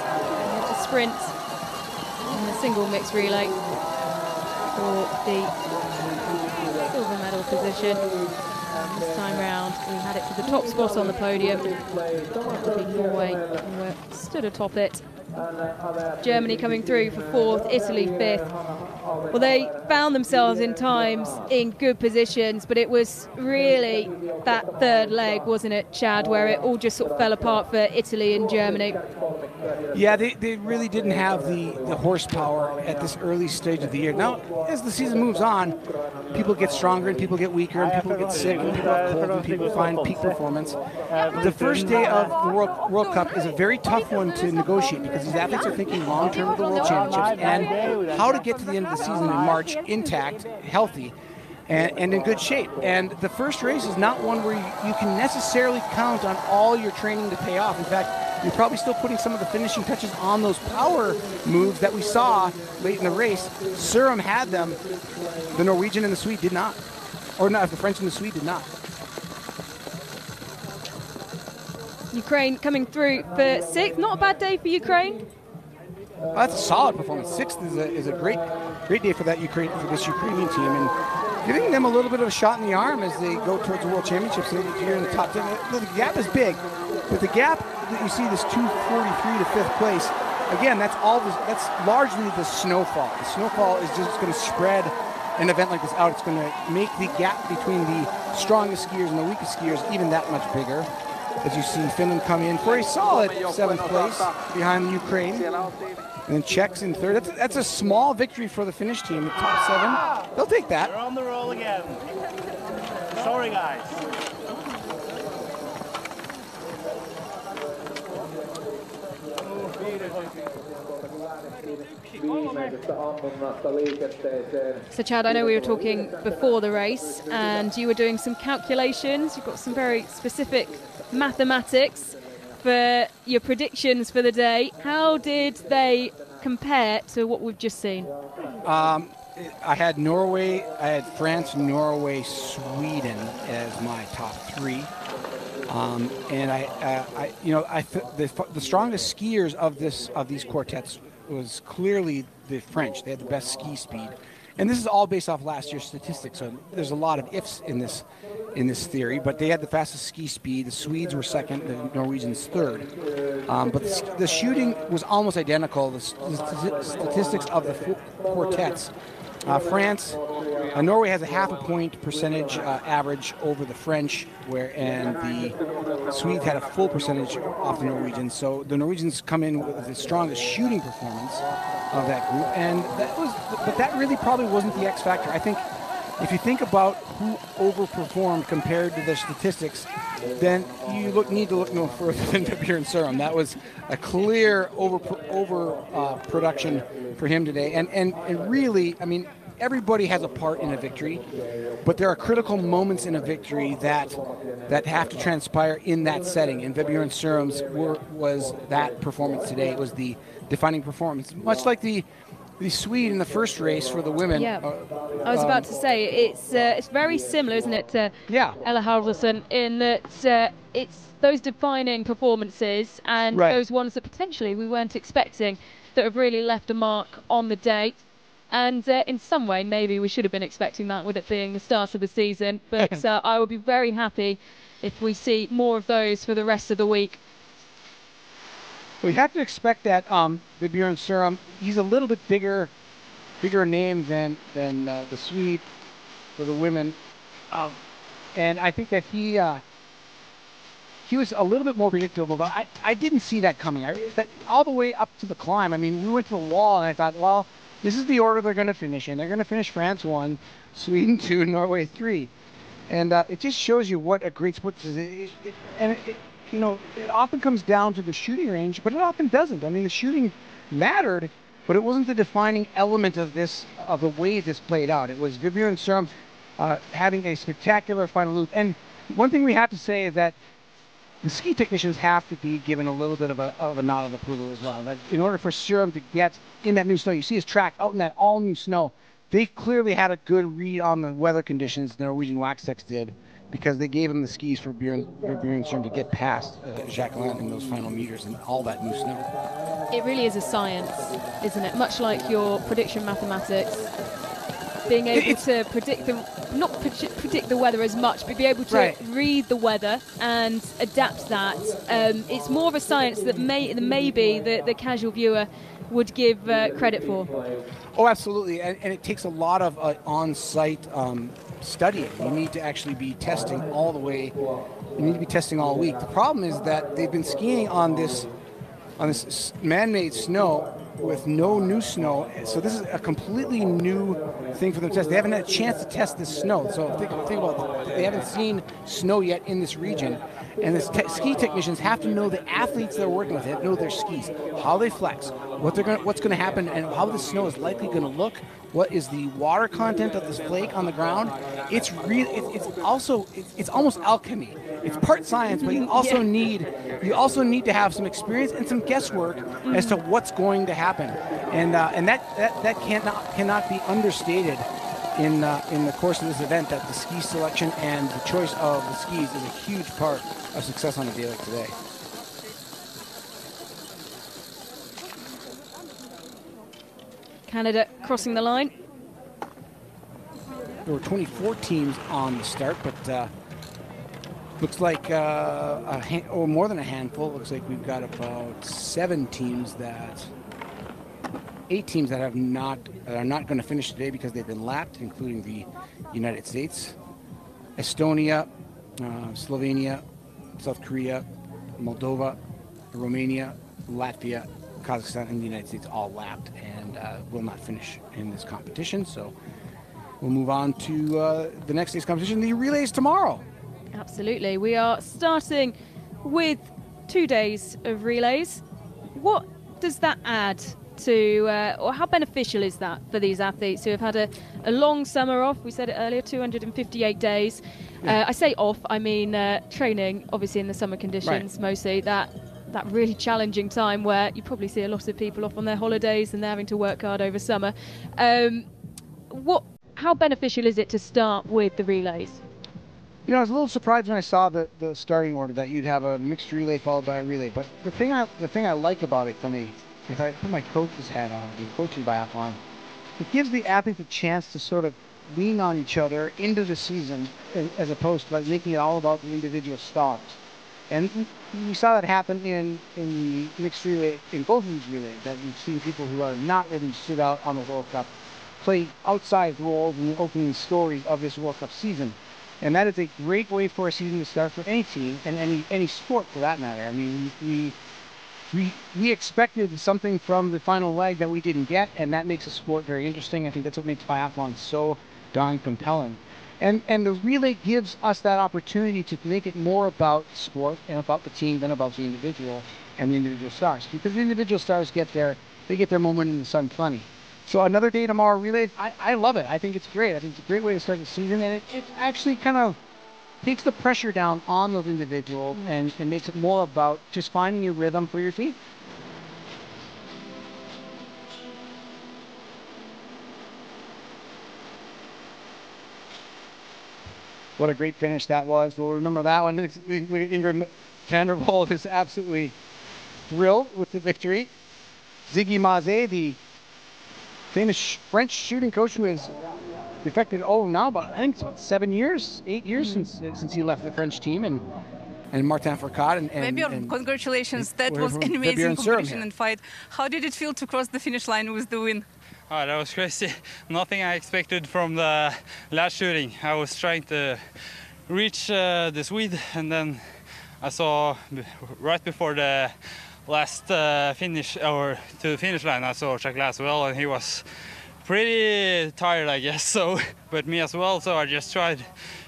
The sprint and the single mixed relay for the silver medal position. This time round, we had it to the top spot on the podium. That would be Norway, who stood atop it. Germany coming through for 4th, Italy 5th. Well, they found themselves in times in good positions, but it was really that third leg, wasn't it, Chad, where it all just sort of fell apart for Italy and Germany. Yeah, they really didn't have the horsepower at this early stage of the year. Now, as the season moves on, people get stronger and people get weaker and people get sick and people have cold and people find peak performance. The first day of the World Cup is a very tough one to negotiate because these athletes are thinking long-term of the World Championships and how to get to the end of the season in March intact, healthy, and in good shape. And the first race is not one where you can necessarily count on all your training to pay off. In fact, you're probably still putting some of the finishing touches on those power moves that we saw late in the race. Surum had them. The Norwegian and the Swede did not. Or not, the French and the Swede did not. Ukraine coming through for 6th. Not a bad day for Ukraine. Well, that's a solid performance. 6th is a great day for this Ukrainian team, and giving them a little bit of a shot in the arm as they go towards the World Championships here in the top 10. The gap is big, but the gap that you see, this 2:43 to 5th place, again, that's largely the snowfall. The snowfall is just going to spread an event like this out. It's going to make the gap between the strongest skiers and the weakest skiers even that much bigger. As you see Finland come in for a solid 7th place behind Ukraine. And then Czechs in 3rd. That's a small victory for the Finnish team. The top 7, they'll take that. They're on the roll again. Sorry, guys. So Chad, I know we were talking before the race and you were doing some calculations. You've got some very specific mathematics for your predictions for the day. How did they compare to what we've just seen? I had Norway, I had France, Norway, Sweden as my top three. And the strongest skiers of these quartets was clearly the French. They had the best ski speed, and this is all based off last year's statistics. So there's a lot of ifs in this theory, but they had the fastest ski speed. The Swedes were second, the Norwegians third. But the shooting was almost identical. The statistics of the quartets. Norway has a half a point percentage average over the French, and the Swedes had a full percentage off the Norwegians. So the Norwegians come in with the strongest shooting performance of that group, but that really probably wasn't the X factor. I think if you think about who overperformed compared to their statistics, then you need to look no further than Biathlon. That was a clear production for him today, and really, I mean, everybody has a part in a victory, but there are critical moments in a victory that have to transpire in that setting. And Biathlon's was that performance today. It was the defining performance, much like the Swede in the first race for the women. Yeah, I was about to say it's very similar, isn't it, to Ella Halvorsen, in that it's those defining performances and those ones that potentially we weren't expecting that have really left a mark on the day. And in some way, maybe we should have been expecting that with it being the start of the season. But I would be very happy if we see more of those for the rest of the week. We have to expect that Biathlon, he's a little bit bigger name than the Swede for the women, and I think that he was a little bit more predictable. But I didn't see that coming. That all the way up to the climb. I mean, we went to the wall, and I thought, well, this is the order they're going to finish in. They're going to finish France 1, Sweden 2, Norway 3, and it just shows you what a great sport this is. It often comes down to the shooting range, but it often doesn't. I mean, the shooting mattered, but it wasn't the defining element of the way this played out. It was Biathlon having a spectacular final loop. And one thing we have to say is that the ski technicians have to be given a little bit of a nod of approval as well. That in order for Sørum to get in that new snow, you see his track out in that all-new snow. They clearly had a good read on the weather conditions, the Norwegian Wax Techs did, because they gave him the skis for Biathlon to get past Jacqueline in those final meters and all that new snow. It really is a science, isn't it? Much like your prediction mathematics, being able to predict the weather as much, but be able to read the weather and adapt that. It's more of a science that maybe the casual viewer would give credit for. Oh, absolutely, and it takes a lot of on-site studying. You need to actually be testing all the way. You need to be testing all week. The problem is that they've been skiing on this man-made snow with no new snow, so this is a completely new thing for them to test. They haven't had a chance to test this snow, so think about it. They haven't seen snow yet in this region, and the ski technicians have to know the athletes they're working with. They have to know their skis, how they flex, what's going to happen, and how the snow is likely going to look. What is the water content of this flake on the ground? It's almost alchemy. It's part science, but you also need to have some experience and some guesswork as to what's going to happen, and that cannot be understated in the course of this event. That the ski selection and the choice of the skis is a huge part of success on a day like today. Canada crossing the line. There were 24 teams on the start, but looks like more than a handful. Looks like we've got about 8 teams that are not going to finish today because they've been lapped, including the United States, Estonia, Slovenia, South Korea, Moldova, Romania, Latvia, Kazakhstan, and the United States all lapped and will not finish in this competition. So we'll move on to the next day's competition, the relays tomorrow. Absolutely. We are starting with 2 days of relays. What does that add to, or how beneficial is that for these athletes who have had a long summer off? We said it earlier, 258 days. I say off, I mean training, obviously in the summer conditions mostly. That really challenging time where you probably see a lot of people off on their holidays and they're having to work hard over summer. How beneficial is it to start with the relays? You know, I was a little surprised when I saw the starting order that you'd have a mixed relay followed by a relay. But the thing I like about it, for me, if I put my coach's hat on, coaching biathlon, it gives the athletes a chance to sort of lean on each other into the season, as opposed to like making it all about the individual stars. And we saw that happen in the mixed relay, in both of these relays, that we've seen people who are not ready to sit out on the World Cup play outside roles in the opening story of this World Cup season. And that is a great way for a season to start for any team and any sport for that matter. I mean, we expected something from the final leg that we didn't get, and that makes the sport very interesting. I think that's what makes biathlon so darn compelling. And the relay gives us that opportunity to make it more about sport and about the team than about the individual and the individual stars. Because the individual stars get their moment in the sun plenty. So another day tomorrow relay, I love it. I think it's great. I think it's a great way to start the season, and it actually kind of takes the pressure down on those individuals and makes it more about just finding your rhythm for your team. What a great finish that was. We'll remember that one. Ingrid Vandervold is absolutely thrilled with the victory. Ziggy Mazet, the famous French shooting coach who has defected now, but I think it's about 8 years since he left the French team, and Martin Fourcade and congratulations. That was an amazing competition and fight. How did it feel to cross the finish line with the win? Oh, that was crazy. Nothing I expected from the last shooting. I was trying to reach the Swede, and then I saw right before the last finish, or to the finish line, I saw Jacques as well, and he was pretty tired, I guess. So, but me as well. So I just tried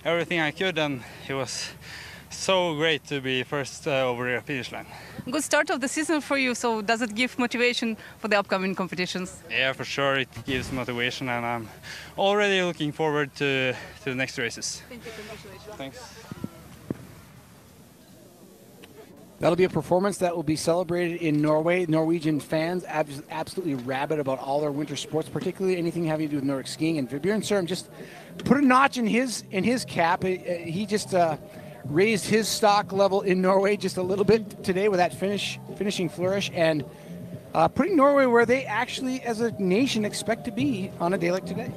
everything I could, and it was so great to be first over the finish line. Good start of the season for you. So does it give motivation for the upcoming competitions? Yeah, for sure. It gives motivation, and I'm already looking forward to the next races. Thank you. Congratulations. Thanks. That'll be a performance that will be celebrated in Norway. Norwegian fans absolutely rabid about all their winter sports, particularly anything having to do with Nordic skiing. And Bjørn Sørum just put a notch in his cap. He just raised his stock level in Norway just a little bit today with that finishing flourish, and putting Norway where they actually, as a nation, expect to be on a day like today.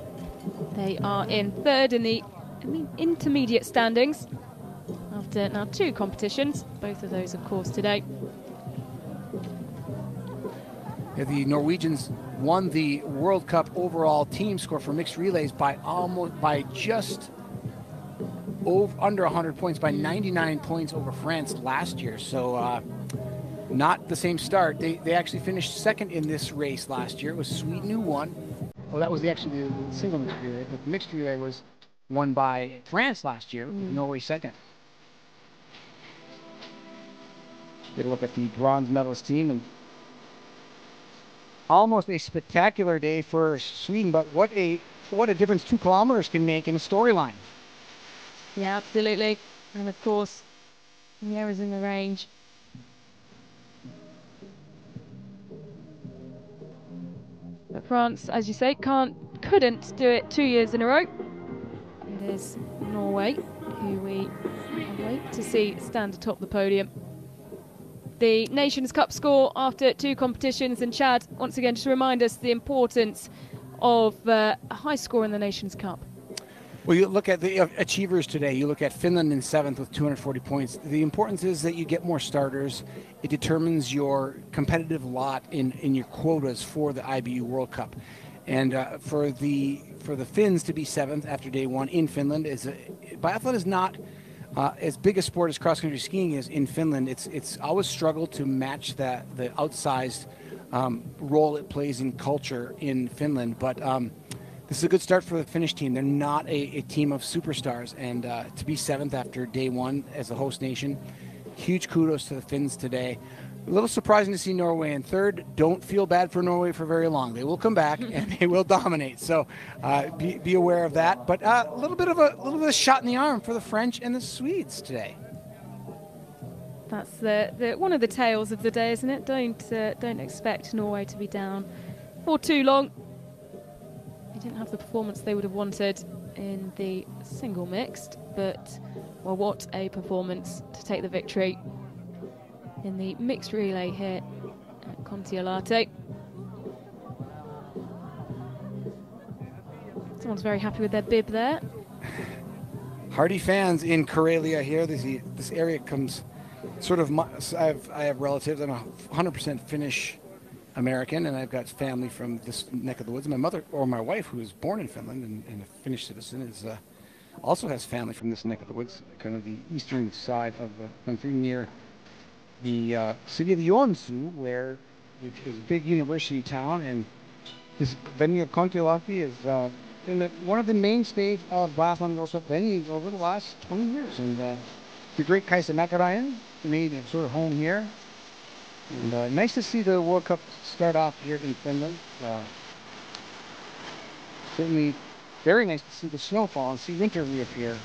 They are in third in the intermediate standings after now 2 competitions, both of those, of course, today. Yeah, the Norwegians won the World Cup overall team score for mixed relays by just under 100 points, by 99 points over France last year. So not the same start. They actually finished second in this race last year. It was Sweden who won. Well, that was actually the single mixed relay. But the mixed relay was won by France last year, Norway second. Take a look at the bronze medalist team, and almost a spectacular day for Sweden, but what a difference 2 kilometers can make in a storyline. Yeah, absolutely. And of course, the errors in the range. But France, as you say, couldn't do it 2 years in a row. It is Norway who we wait to see stand atop the podium. The Nations Cup score after 2 competitions, and Chad, once again, just to remind us the importance of a high score in the Nations Cup. Well, you look at the achievers today. You look at Finland in 7th with 240 points. The importance is that you get more starters. It determines your competitive lot in your quotas for the IBU World Cup. And for the Finns to be 7th after day 1 in Finland, biathlon is not as big a sport as cross-country skiing is in Finland. It's always struggled to match the outsized role it plays in culture in Finland. But this is a good start for the Finnish team. They're not a team of superstars, and to be 7th after day 1 as the host nation, huge kudos to the Finns today. A little surprising to see Norway in third. Don't feel bad for Norway for very long. They will come back and they will dominate. So be aware of that. But a little bit of a shot in the arm for the French and the Swedes today. That's the one of the tales of the day, isn't it? Don't expect Norway to be down for too long. They didn't have the performance they would have wanted in the single mixed, but well, what a performance to take the victory in the mixed relay here at Kontiolahti. Someone's very happy with their bib there. Hardy fans in Karelia here. This area comes sort of, I have relatives. I'm 100% Finnish American, and I've got family from this neck of the woods. My mother, or my wife, who was born in Finland and a Finnish citizen, is also has family from this neck of the woods, kind of the eastern side of the country, near the city of Joensuu, which is a big university town, and this venue of Kontiolahti is one of the mainstays of biathlon venues over the last 20 years. And the great Kaisa Mäkäräinen made a sort of home here. And nice to see the World Cup start off here in Finland. Certainly very nice to see the snowfall and see winter reappear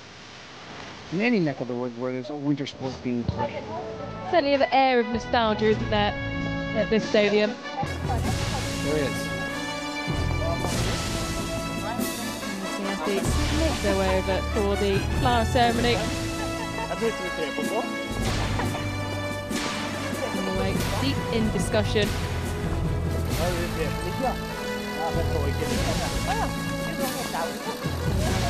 in any neck of the woods where there's a winter sports being played. Certainly an air of nostalgia, isn't there, at this stadium? There is. The athletes make their way over for the flower ceremony. Norway deep in discussion.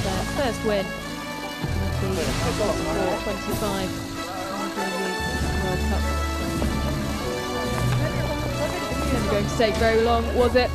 Their first win of the 25 World Cup. It wasn't going to take very long, was it?